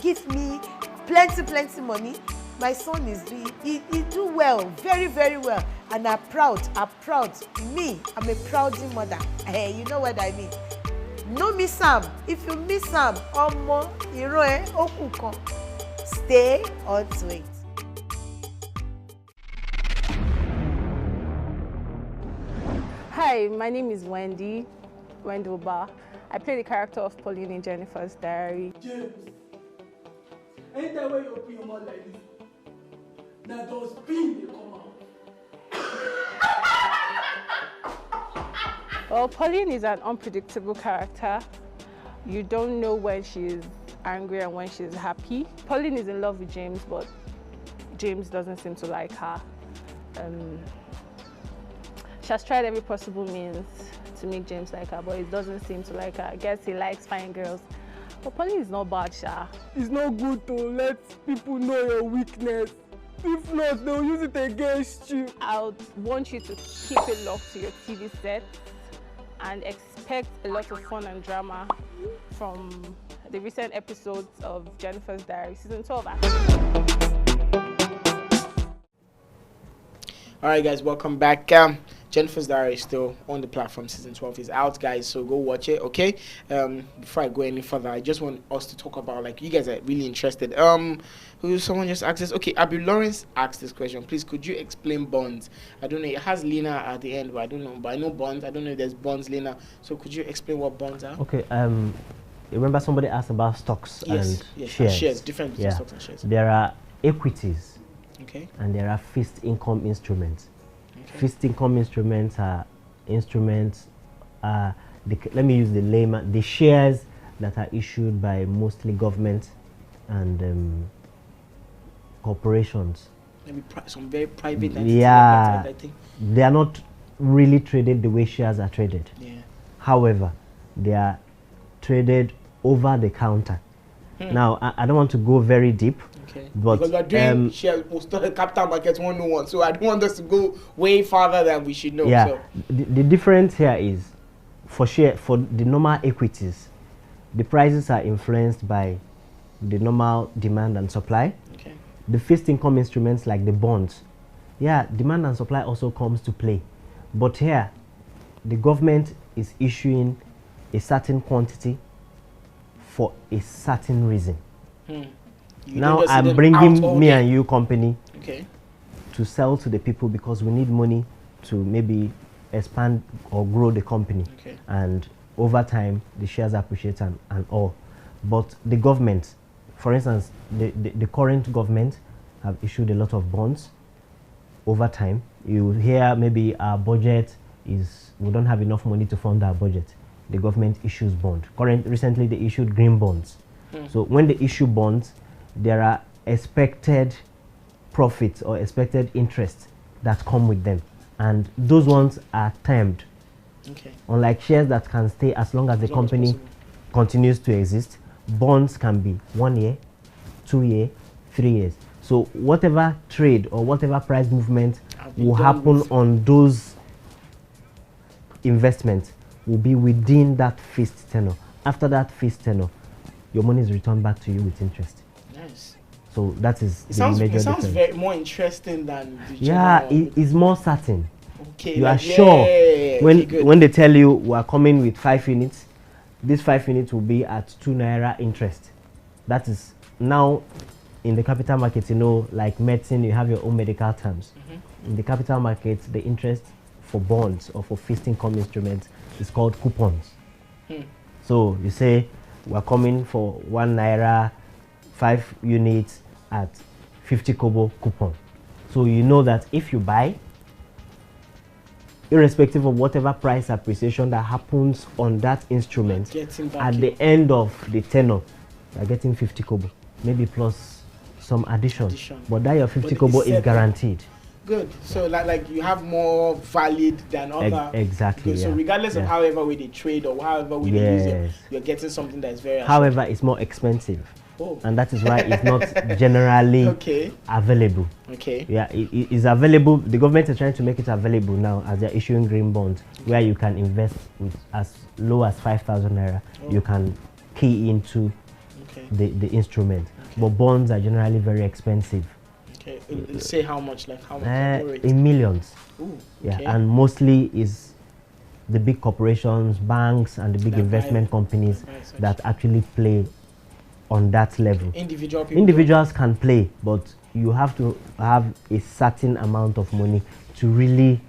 given me plenty money. My son is he do well, very well, and I'm proud. Me, I'm a proud mother. You know what I mean? No miss Sam. If you miss Sam, omo, okukan. Stay on to it. Hi, my name is Wendy Wendelba. I play the character of Pauline in Jennifer's Diary. James, anytime when you open your mouth like this, now those pins they come out. Well, Pauline is an unpredictable character. You don't know when she's angry and when she's happy. Pauline is in love with James, but James doesn't seem to like her. She has tried every possible means to make James like her, but it doesn't seem to like her. I guess he likes fine girls. But Pauline is not bad, Sha. It's not good to let people know your weakness. If not, they'll use it against you. I would want you to keep it locked to your TV set and expect a lot of fun and drama from the recent episodes of Jennifer's Diary, season 12. All right, guys, welcome back. Jennifer's Diary is still on the platform. Season 12 is out, guys, so go watch it, okay? Before I go any further, I just want us to talk about, like, you guys are really interested. Someone just asked this. Okay, Abby Lawrence asked this question. Please, could you explain bonds? I don't know. It has Lena at the end, but I don't know. But I know bonds. I don't know if there's bonds, Lena. So could you explain what bonds are? Okay, remember somebody asked about stocks and shares. Shares, different between stocks and shares. There are equities. Okay. And there are fixed income instruments. Okay. Fixed income instruments are instruments, let me use the layman, the shares that are issued by mostly government and corporations. Maybe some very private entities. Yeah, like that, I think. They are not really traded the way shares are traded. Yeah. However, they are traded over the counter. Now, I don't want to go very deep. Okay. But because we're doing share capital markets 101, so I don't want us to go way farther than we should know. Yeah. So. The difference here is for the normal equities, the prices are influenced by the normal demand and supply. Okay. The fixed income instruments like the bonds, demand and supply also comes to play. But here, the government is issuing a certain quantity for a certain reason. Now I'm bringing me and you company to sell to the people because we need money to maybe expand or grow the company. And over time, the shares appreciate and all. But the government, for instance, the current government have issued a lot of bonds over time. You hear maybe our budget is, we don't have enough money to fund our budget. The government issues bond. Recently they issued green bonds. So when they issue bonds, there are expected profits or expected interest that come with them. And those ones are termed. Unlike shares that can stay as long as the company continues to exist, bonds can be 1 year, 2 years, 3 years. So whatever trade or whatever price movement will happen on those investments will be within that fixed tenor. after that fixed tenor, your money is returned back to you with interest. Nice. So that is It sounds difference. very more interesting than the Yeah, general. it's more certain. Okay, You like, are sure when okay, when they tell you we are coming with 5 units, this 5 units will be at 2 naira interest. That is now in the capital market, you know, like medicine, you have your own medical terms. In the capital market, the interest for bonds or for fixed income instruments is called coupons. So you say we're coming for 1 naira, 5 units at 50 kobo coupon. So you know that if you buy, irrespective of whatever price appreciation that happens on that instrument, at the end of the tenor, you're getting 50 kobo, maybe plus some addition. But that your 50 kobo is guaranteed. Good. So like you have more valid than other. Exactly. Good. So regardless of however way they trade or however way they use it, you're getting something that is very. However, it's more expensive. Oh. And that is why it's not generally available. Okay. Yeah, it is available. The government is trying to make it available now as they're issuing green bonds, where you can invest with as low as 5,000 naira. You can key into the instrument. But bonds are generally very expensive. Okay. Say how much, like how much? In millions. Ooh, yeah, and mostly is the big corporations, banks, and the big investment companies that actually play on that level. Individuals can play, but you have to have a certain amount of money to really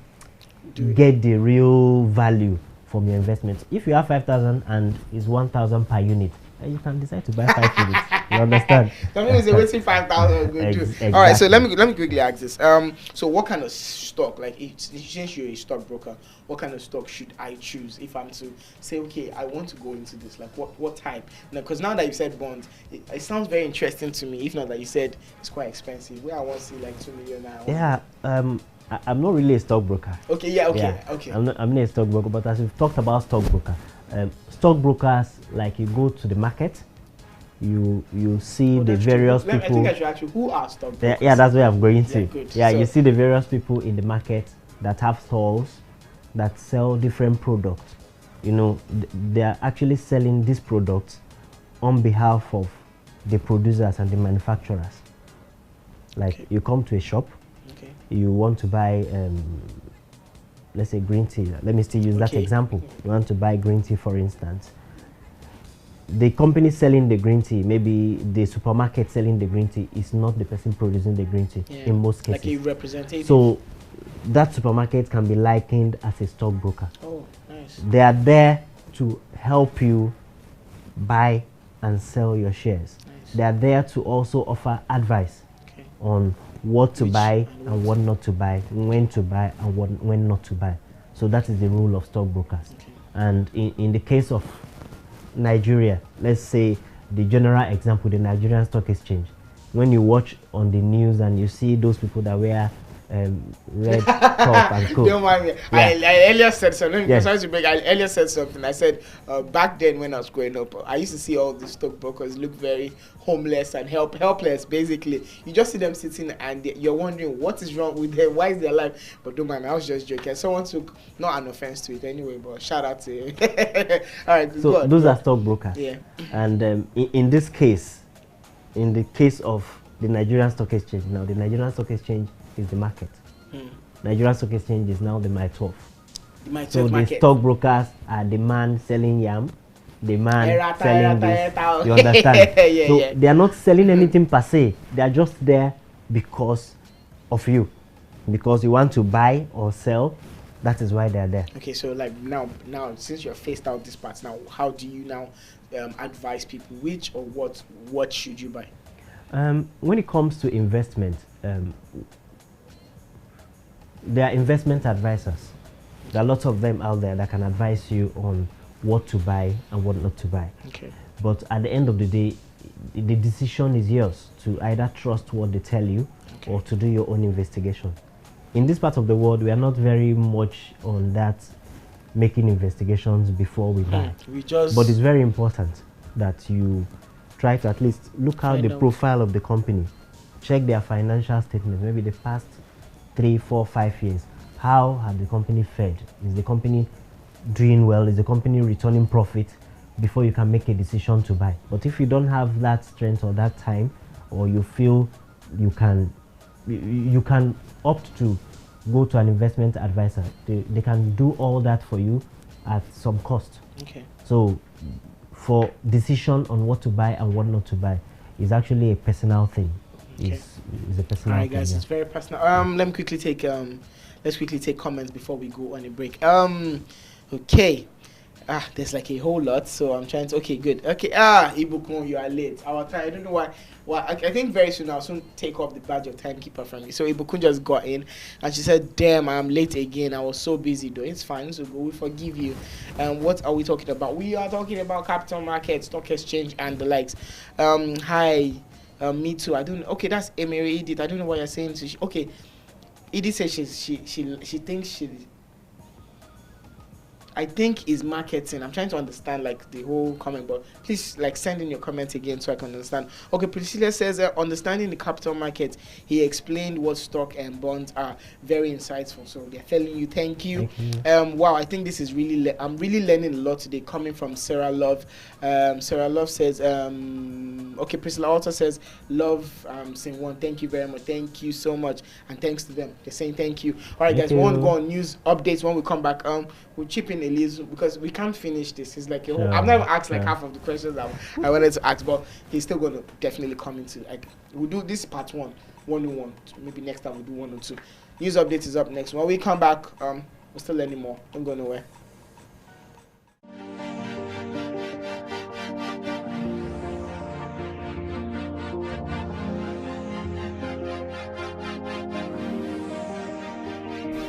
get the real value from your investment. If you have 5,000 and it's 1,000 per unit, you can decide to buy 5 units. You understand? That means they're wasting 5,000. Exactly. All right, so let me quickly ask this. So what kind of stock, like since you're a stockbroker, what kind of stock should I choose if I'm to say, okay, I want to go into this? Like what type? Because now that you said bonds, it sounds very interesting to me. If not that you said it's quite expensive, where I want to see like 2 million now. Yeah. I'm not really a stockbroker. Okay. Yeah. Okay. Okay. I'm not a stockbroker, but as we've talked about stockbroker, stockbrokers, like you go to the market, you see the various people. I think I should ask you, who are stockbrokers? Yeah, that's where I'm going to. Yeah, so you see the various people in the market that have stalls that sell different products. You know, they are actually selling these products on behalf of the producers and the manufacturers. Like you come to a shop, you want to buy let's say green tea. Let me still use that example. You want to buy green tea, for instance. The company selling the green tea, maybe the supermarket selling the green tea, is not the person producing the green tea in most cases. Like a representative. So that supermarket can be likened as a stockbroker. Oh, nice. They are there to help you buy and sell your shares. Nice. They are there to also offer advice on what to buy and what not to buy, when to buy and when not to buy. So that is the rule of stockbrokers. And in the case of Nigeria, let's say the general example, the Nigerian Stock Exchange. When you watch on the news and you see those people that wear red top and coat. Don't mind me. I earlier said something. Sorry to break. I earlier said something. I said back then when I was growing up, I used to see all the stockbrokers look very homeless and helpless. Basically, you just see them sitting and you're wondering what is wrong with them. Why is their life? But don't mind me. I was just joking. Someone took not an offense to it anyway. But shout out to you. All right. So those are stockbrokers. Yeah. And in this case, in the case of the Nigerian Stock Exchange, now the Nigerian Stock Exchange is the market. Nigerian Stock Exchange is now the My 12. So the stockbrokers are the man selling yam, the man selling this. You understand? So they are not selling anything per se. They are just there because of you, because you want to buy or sell. That is why they are there. Okay, so like now since you're phased out this part, now how do you now advise people which or what should you buy? When it comes to investment, there are investment advisors. There are lots of them out there that can advise you on what to buy and what not to buy. Okay. But at the end of the day, the decision is yours to either trust what they tell you or to do your own investigation. In this part of the world, we are not very much on that, making investigations before we buy. But it's very important that you try to at least look out the profile of the company, check their financial statements, maybe the past 3, 4, 5 years. How have the company fared? Is the company doing well? Is the company returning profit? before you can make a decision to buy. But if you don't have that strength or that time, or you feel you can opt to go to an investment advisor. They can do all that for you at some cost. Okay. So for decision on what to buy and what not to buy is actually a personal thing. Okay. Is a personal All right, thing. guys, Yeah. it's very personal. Let me quickly take let's quickly take comments before we go on a break. Okay. There's like a whole lot, so I'm trying to. Okay, good. Okay. Ibukun, you are late. Our time. I don't know why. Well, I think very soon I'll soon take off the badge of timekeeper from me. So Ibukun just got in, and she said, "Damn, I'm late again. I was so busy though. It's fine. So we forgive you." What are we talking about? We are talking about capital markets, stock exchange, and the likes. Hi. Me too. I don't. Okay, that's Emery Edith. I don't know what you're saying. Okay, Edith says she thinks she. I think is marketing. I'm trying to understand like the whole comment, but please like send in your comment again so I can understand. Okay, Priscilla says understanding the capital market. He explained what stock and bonds are. Very insightful. So they're telling you thank you. Wow, I think this is really. I'm really learning a lot today. Coming from Sarah Love. Sarah Love says. Okay, Priscilla also says love. Sceneone. Thank you very much. Thank you so much, and thanks to them. They're saying thank you. All right, guys. We won't go on news updates when we come back. We'll chip in a little because we can't finish this. It's like I've never asked like half of the questions that I wanted to ask, but he's still gonna definitely come into like we'll do this part 101. Maybe next time we'll do 1 or 2. News update is up next. When we come back, we're still learning more. Don't go nowhere.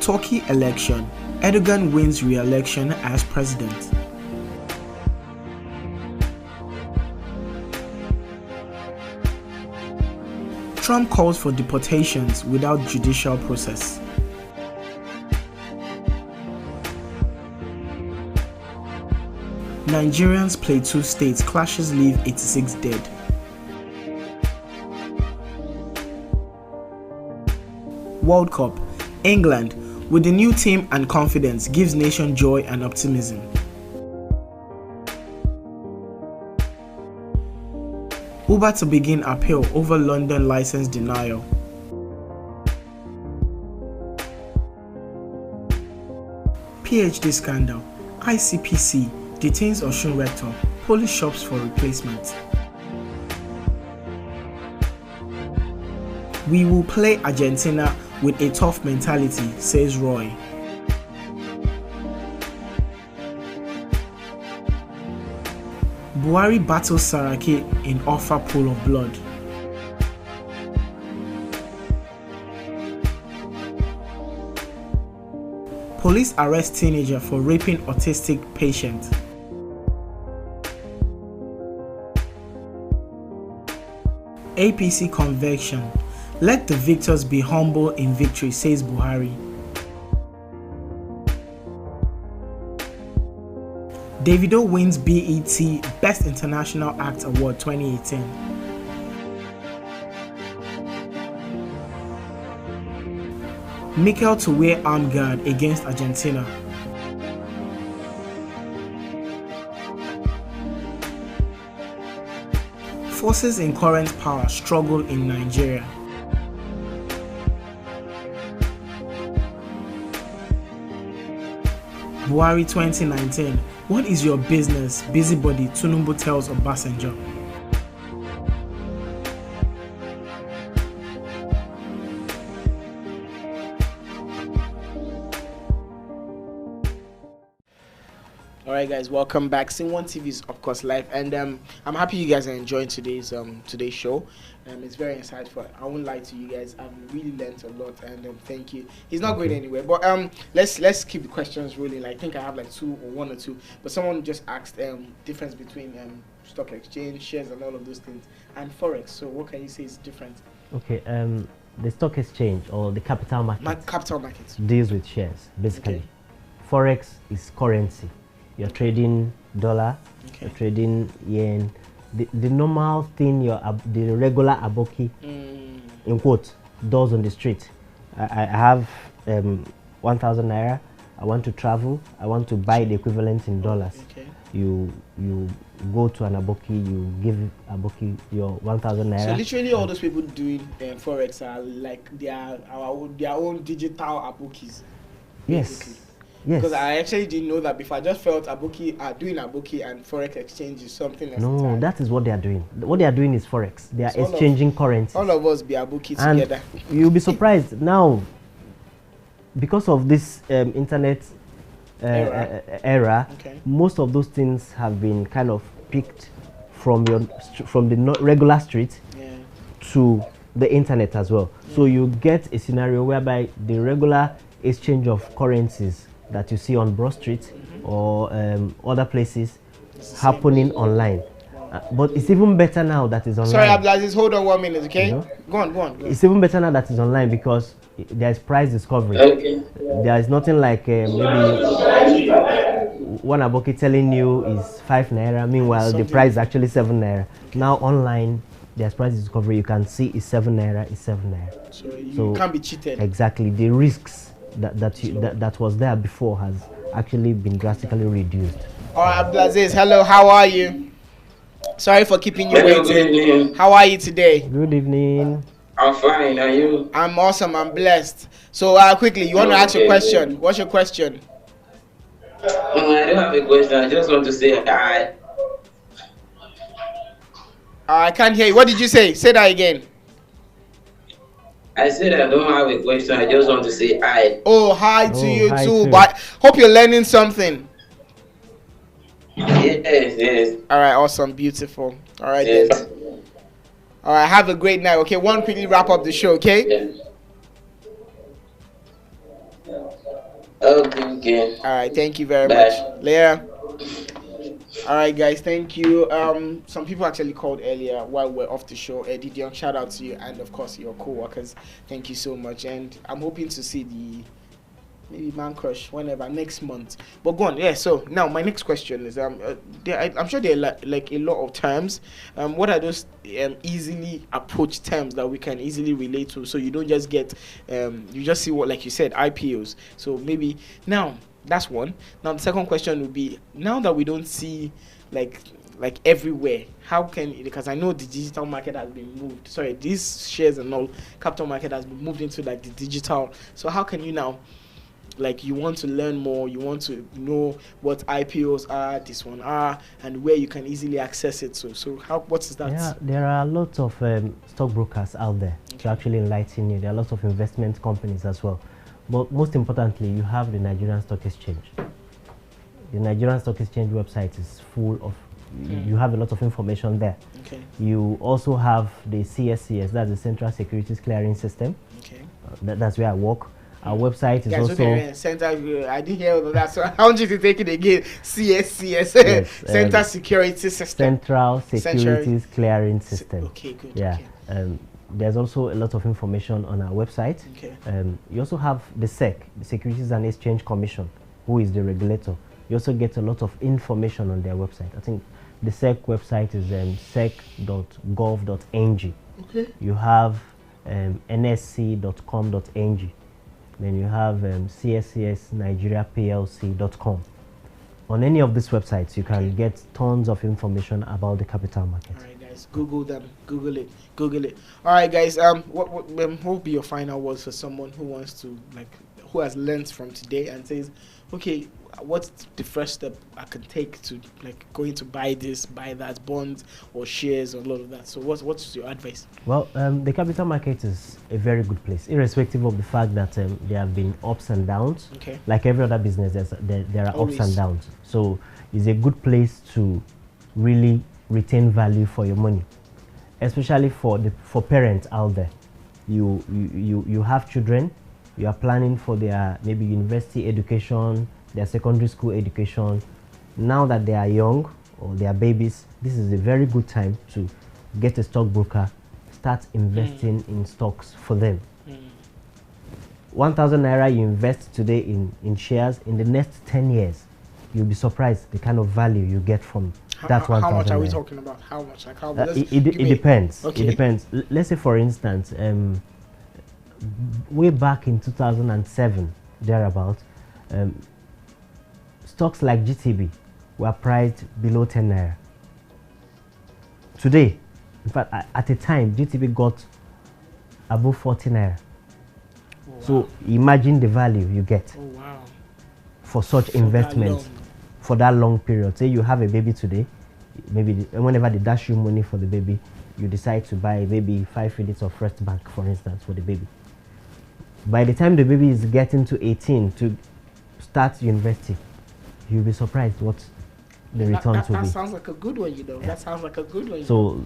Turkey election. Erdogan wins re-election as president. Trump calls for deportations without judicial process. Nigerians play 2 states, clashes leave 86 dead. World Cup. England, with the new team and confidence, gives nation joy and optimism. Uber to begin appeal over London license denial. PhD scandal. ICPC detains Osun rector. Police shops for replacement. We will play Argentina with a tough mentality, says Roy. Buhari battles Saraki in Offa pool of blood. Police arrest teenager for raping autistic patient. APC conviction. Let the victors be humble in victory, says Buhari. Davido wins BET Best International Act Award 2018. Mikel to wear armed guard against Argentina. Forces in current power struggle in Nigeria. Buhari 2019. What is your business? Busybody, Tinubu tells Obasanjo. Alright guys, welcome back. SceneOneTV is of course live, and I'm happy you guys are enjoying today's show. It's very insightful. I won't lie to you guys. I've really learned a lot, and thank you. He's not going anywhere, but let's keep the questions rolling. I think I have like 1 or 2, but someone just asked difference between stock exchange, shares, and all of those things, and forex. So what can you say is different? Okay, the stock exchange or the capital market. Capital markets deals with shares basically. Okay. Forex is currency. You're trading dollar, you're trading yen. The normal thing the regular aboki in quote does on the street. I have 1,000 naira. I want to travel. I want to buy the equivalent in dollars. Okay. You go to an aboki, you give aboki your 1,000 naira. So literally all those people doing forex are like their own digital abokis. Yes. Basically. Yes. Because I actually didn't know that before. I just felt aboki are doing aboki and forex exchange is something else. No, that is what they are doing. What they are doing is forex. They are So exchanging currency. All of us be aboki And together. you'll be surprised now, because of this internet era, Okay. most of those things have been kind of picked from the regular street to the internet as well. So you get a scenario whereby the regular exchange of currencies that you see on Broad Street or other places happening online. But it's even better now that it's online. Sorry, Abdulaziz, hold on 1 minute, okay? You know? Go on. It's even better now that it's online because there's price discovery. Okay. There is nothing like maybe one aboki telling you is 5 naira, meanwhile the price is actually 7 naira. Now online, there's price discovery. You can see it's 7 naira, it's 7 naira. So you can't be cheated. Exactly. The risks that was there before has actually been drastically reduced. All right, Abdulaziz, hello, how are you? Sorry for keeping you Hello, waiting. good evening. How are you today? Good evening. I'm fine, are you? I'm awesome, I'm blessed. So quickly, you want to ask your question? What's your question? I don't have a question, I just want to say hi. I can't hear you. What did you say? Say that again. I said I don't have a question, I just want to say hi. Oh, hi to you hi too. too. But hope you're learning something. Yes. All right, awesome, beautiful. All right, Yes. then. All right, have a great night. Okay, one quickly wrap up the show, okay? Okay. All right, thank you very Bye. much. Leah. All right, guys, thank you. Some people actually called earlier while we're off the show. Eddie Dion, shout out to you, and of course your co-workers. Thank you so much, and I'm hoping to see the maybe Man Crush whenever next month. But go on, yeah. So now my next question is I'm sure there are like a lot of terms. What are those easily approach terms that we can easily relate to? So you don't just get you just see what, like you said, IPOs. So maybe now. That's one. Now the second question would be, now that we don't see like everywhere, how can, because I know the digital market has been moved. Sorry, these shares and all capital market has been moved into like the digital. So how can you now, like, you want to learn more, you want to know what IPOs are, this one are, and where you can easily access it. So what is that? Yeah, there are lots of stockbrokers out there to actually enlighten you. There are lots of investment companies as well. But most importantly, you have the Nigerian Stock Exchange. The Nigerian Stock Exchange website is full of, you have a lot of information there. Okay. You also have the CSCS, that's the Central Securities Clearing System. Okay. That's where I work. Our website is Guys, also... okay, I didn't hear all of that, so I want you to take it again. CSCS, Yes, Central Security System. Central Securities Clearing System. Okay, good. Yeah. Okay. There's also a lot of information on our website. Okay. You also have the SEC, the Securities and Exchange Commission, who is the regulator. You also get a lot of information on their website. I think the SEC website is sec.gov.ng. Okay. You have nsc.com.ng. Then you have cscsnigeriaplc.com. On any of these websites, you can get tons of information about the capital market. All right, guys, Google them. Google it. All right, guys. What will be your final words for someone who wants to, like, who has learned from today and says, okay, what's the first step I can take to, like, going to buy this, buy that, bonds or shares or a lot of that? So what's your advice? Well, the capital market is a very good place, irrespective of the fact that there have been ups and downs. Okay. Like every other business, there are Always. ups and downs. So it's a good place to really retain value for your money, especially for parents out there. You have children, you are planning for their maybe university education, their secondary school education. Now that they are young or they are babies, this is a very good time to get a stockbroker, start investing in stocks for them. 1,000 naira you invest today in shares, in the next 10 years, you'll be surprised the kind of value you get from that 1,000 How much are we naira. talking about? How much? Like how It depends. Okay. It depends. Let's say, for instance, way back in 2007, thereabout, stocks like GTB were priced below 10 naira. Today, in fact, at a time, GTB got above 40 naira. Oh, wow. So imagine the value you get for such investments for that long period. Say you have a baby today, maybe whenever they dash you money for the baby, you decide to buy maybe 5 units of First Bank, for instance, for the baby. By the time the baby is getting to 18 to start university, you'll be surprised what the return to be. That sounds like a good one, you know. Yeah. That sounds like a good one. So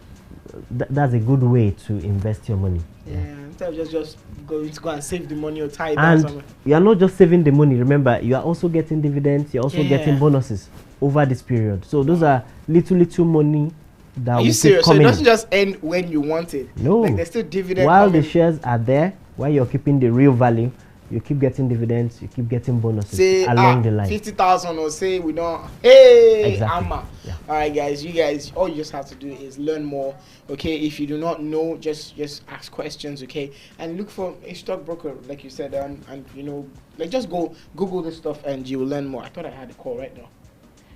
that's a good way to invest your money. Yeah, instead of just going to go and save the money or tie it and down somewhere. You are not just saving the money. Remember, you are also getting dividends. You're also getting bonuses over this period. So those are little money that will keep coming. So it doesn't just end when you want it. No. Like there's still dividends. While the shares are there, while you're keeping the real value, you keep getting dividends, you keep getting bonuses along the line. 50,000 or say we don't. Hey, exactly. Yeah. All right, guys. You guys, all you just have to do is learn more. Okay, if you do not know, just ask questions. Okay, and look for a stockbroker, like you said, and you know, like just go Google this stuff and you will learn more. I thought I had a call right now.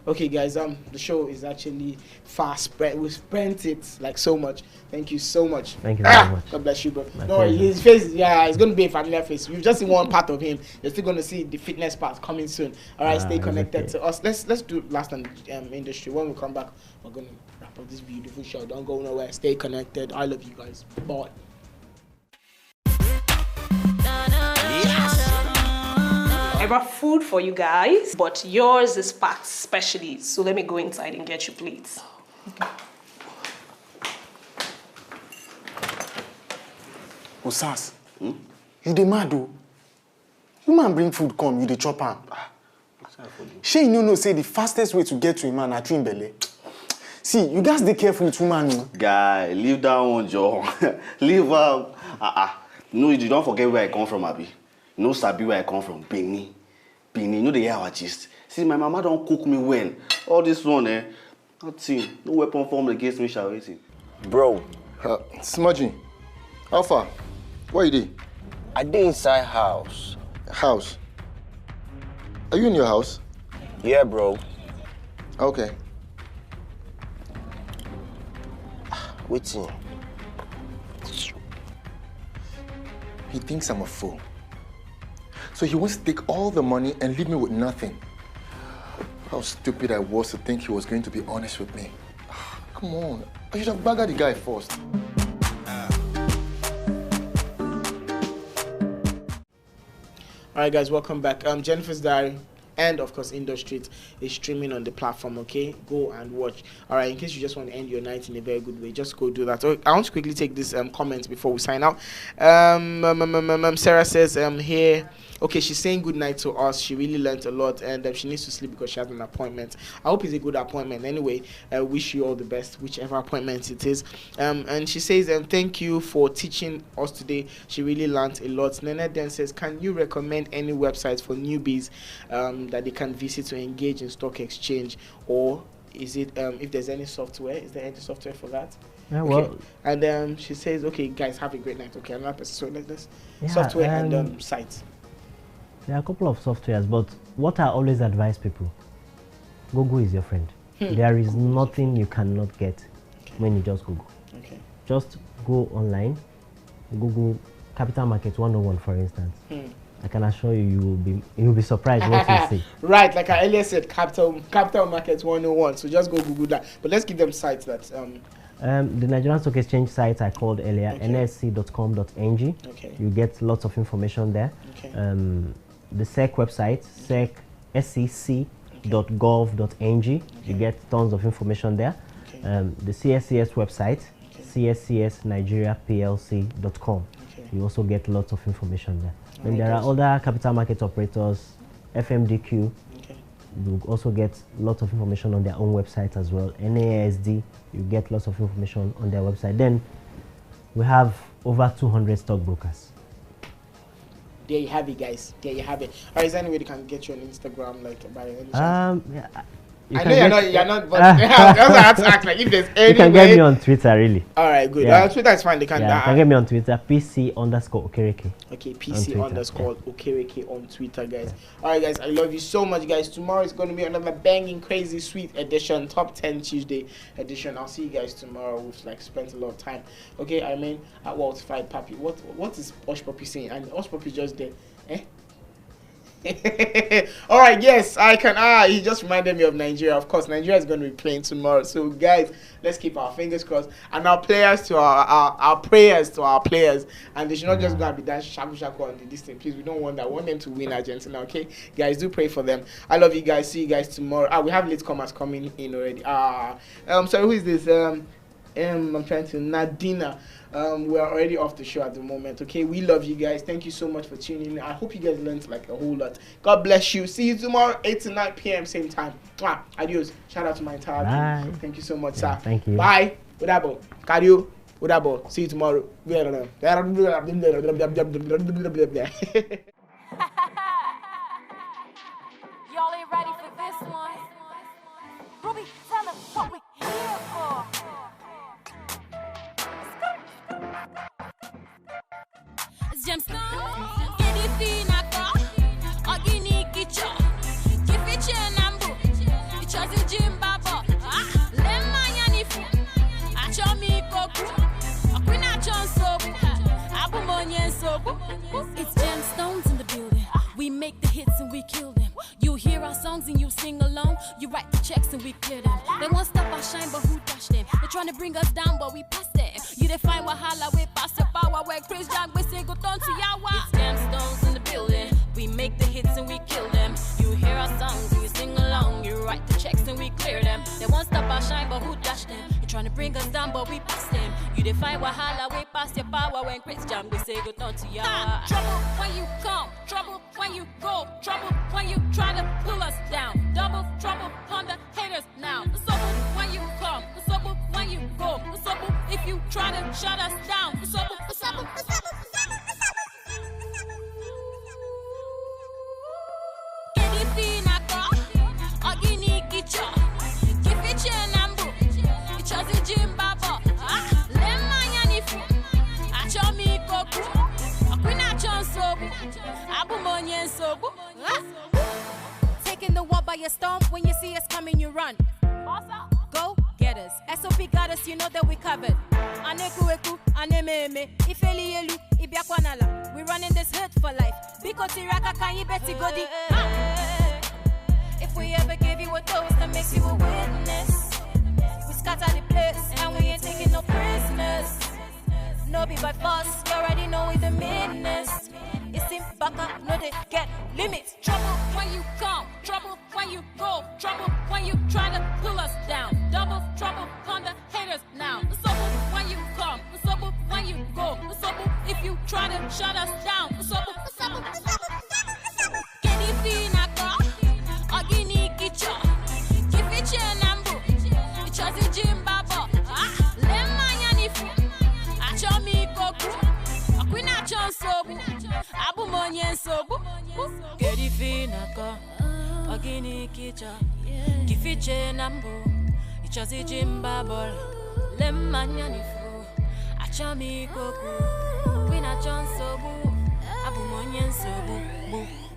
Okay, guys, the show is actually fast. We spent it like so much. Thank you so much. Thank you very much. God bless you, bro. No, his face, it's going to be a familiar face. You've just seen one part of him. You're still going to see the fitness part coming soon. All right, stay connected to us. Let's do last on industry. When we come back, we're going to wrap up this beautiful show. Don't go nowhere. Stay connected. I love you guys. Bye. I brought food for you guys, but yours is packed specially. So let me go inside and get you plates. Okay. Osas, you dey mad o? You man bring food come, you dey chop am. Shey you know say the fastest way to get to a man na through him belle. See, you guys dey careful with woman o. Guy, leave that one, Joe. Leave am. No, you don't forget where I come from, Abi. No sabi where I come from, Benin. You know they hear our gist. See, my mama don't cook me well. All this one, nothing. No weapon formed against me shall wait. Bro, smudging. How far? Where you dey? I dey inside house. House? Are you in your house? Yeah, bro. Okay. Waiting. He thinks I'm a fool. So he wants to take all the money and leave me with nothing. How stupid I was to think he was going to be honest with me. Come on, I should have baggered the guy first. All right, guys, welcome back. Jennifer's Diary and, of course, Industry is streaming on the platform, okay? Go and watch. All right, in case you just want to end your night in a very good way, just go do that. So I want to quickly take this comment before we sign out. Sarah says, here... Okay, she's saying good night to us. She really learned a lot, and she needs to sleep because she has an appointment. I hope it's a good appointment. Anyway, I wish you all the best, whichever appointment it is. And she says, thank you for teaching us today. She really learned a lot. Nene then says, can you recommend any websites for newbies that they can visit to engage in stock exchange? Or is it, if there's any software, is there any software for that? Yeah, well, okay. And she says, okay, guys, have a great night. Okay, another person. So like this, software and sites. There are a couple of softwares, but what I always advise people, Google is your friend. There is nothing you cannot get when you just Google. Okay. Just go online, Google Capital Markets 101, for instance. I can assure you, you'll be surprised what you see. Right, like I earlier said, Capital Markets 101. So just go Google that. But let's give them sites that. The Nigerian Stock Exchange sites I called earlier, nsc.com.ng. Okay. You get lots of information there. Okay. The SEC website, sec.gov.ng. You get tons of information there. The CSCS website, cscsnigeriaplc.com. You also get lots of information there. Then there are other capital market operators, FMDQ. You also get lots of information on their own website as well. NASD, you get lots of information on their website. Then we have over 200 stockbrokers. There you have it, guys. There you have it. Or is there any way they can get you on Instagram, like by any chance? Yeah, I know you're not, but I have to act like if there's any. You can get me on Twitter, really. All right, good. Yeah. Twitter is fine. They can. Yeah, you can get me on Twitter, PC_Okereke. Okay, PC_Okereke on Twitter, guys. All right, guys, I love you so much, guys. Tomorrow is going to be another banging, crazy, sweet edition, top 10 Tuesday edition. I'll see you guys tomorrow. We've spent a lot of time. Okay, I mean, at Walt Fight Papi. What is Osh Papi saying? And Osh Papi just there. All right, yes, I can. He just reminded me of Nigeria. Of course, Nigeria is going to be playing tomorrow. So, guys, let's keep our fingers crossed and our players to our prayers to our players. And they should not just go and be dancing shaku shaku on the distance. Please, we don't want that. We want them to win Argentina. Okay, guys, do pray for them. I love you guys. See you guys tomorrow. We have latecomers coming in already. Sorry, who is this? I'm trying to Nadina. We're already off the show at the moment. Okay, we love you guys. Thank you so much for tuning in. I hope you guys learned like a whole lot. God bless you. See you tomorrow, 8 to 9 p.m. same time. Adios. Shout out to my entire team. Thank you so much, sir. Thank you. Bye. Udabo. Kadio. Udabo. See you tomorrow. Y'all ain't ready for this one. Ruby, tell them what we here for. Gemstone, get it in a car, Ogini Kicho, give it your number, it's just a gym baba, Lemayanifu, Achomi Koku, Aquina Chonsobu, Abumonyan Sobu. It's Gemstones in the building. We make the hits and we kill them. You hear our songs and you sing along. You write the checks and we clear them. They won't stop our shine, but who dash them? They're trying to bring us down, but we pass them. You define Wahala, we pass the power. Where Chris Jack, we say go down to Yawa. It's Gemstones in the building. We make the hits and we kill them. You hear our songs and you sing along. You write the checks and we clear them. They won't stop our shine, but who dash them? You're trying to bring us down, but we pass them. You define Wahala, we pass your power. When Chris Jack, we say go down to Yawa. Trouble when you come, trouble when you go, trouble when you try to pull us down. Double trouble on the haters now. Trouble when you come, trouble when you go, trouble if you try to shut us down. Trouble. Anything I got, Ogini Kicho, give it your number. It's just a gym baba. Lemayanifu, Achomi Koku, Aquina Chonsobu, Abumonyan Sobu. Taking the world by your storm. When you see us coming, you run. Go get us. SOP got us, you know that we covered. Anekueku, anememe, ifelielu, ibiakwanala. We running this hood for life. Because Iraka can you bet it godi. If we ever give you a dose that makes you a witness, we scatter the place and we ain't taking no prisoners. No be by force, you already know we the meanness. It's in baka, no they get limits. Trouble when you come, trouble when you go, trouble when you try to pull us down. Double trouble on the haters now. Trouble when you come, trouble when you go, trouble if you try to shut us down. Trouble. Anything I got, Ogini Kicho, give it your number. It's just a gym baba. Lemayanifu, Achomi Koku, Aquina Chonsobu, Abumonyan Sobu. Get it in a car, Ogini Kicho, give it your number. It's just a gym baba. Lemayanifu, Achomi Koku, Aquina Chonsobu, Abumonyan Sobu.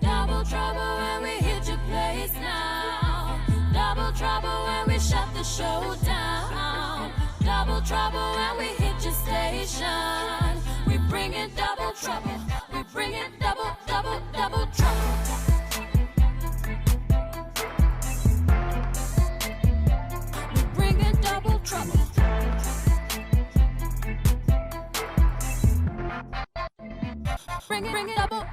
Double trouble when we hit your place now. Double trouble when we shut the show down. Double trouble when we hit your station. We bring in double trouble. We bring in double trouble. We bring in double trouble. Bring it double.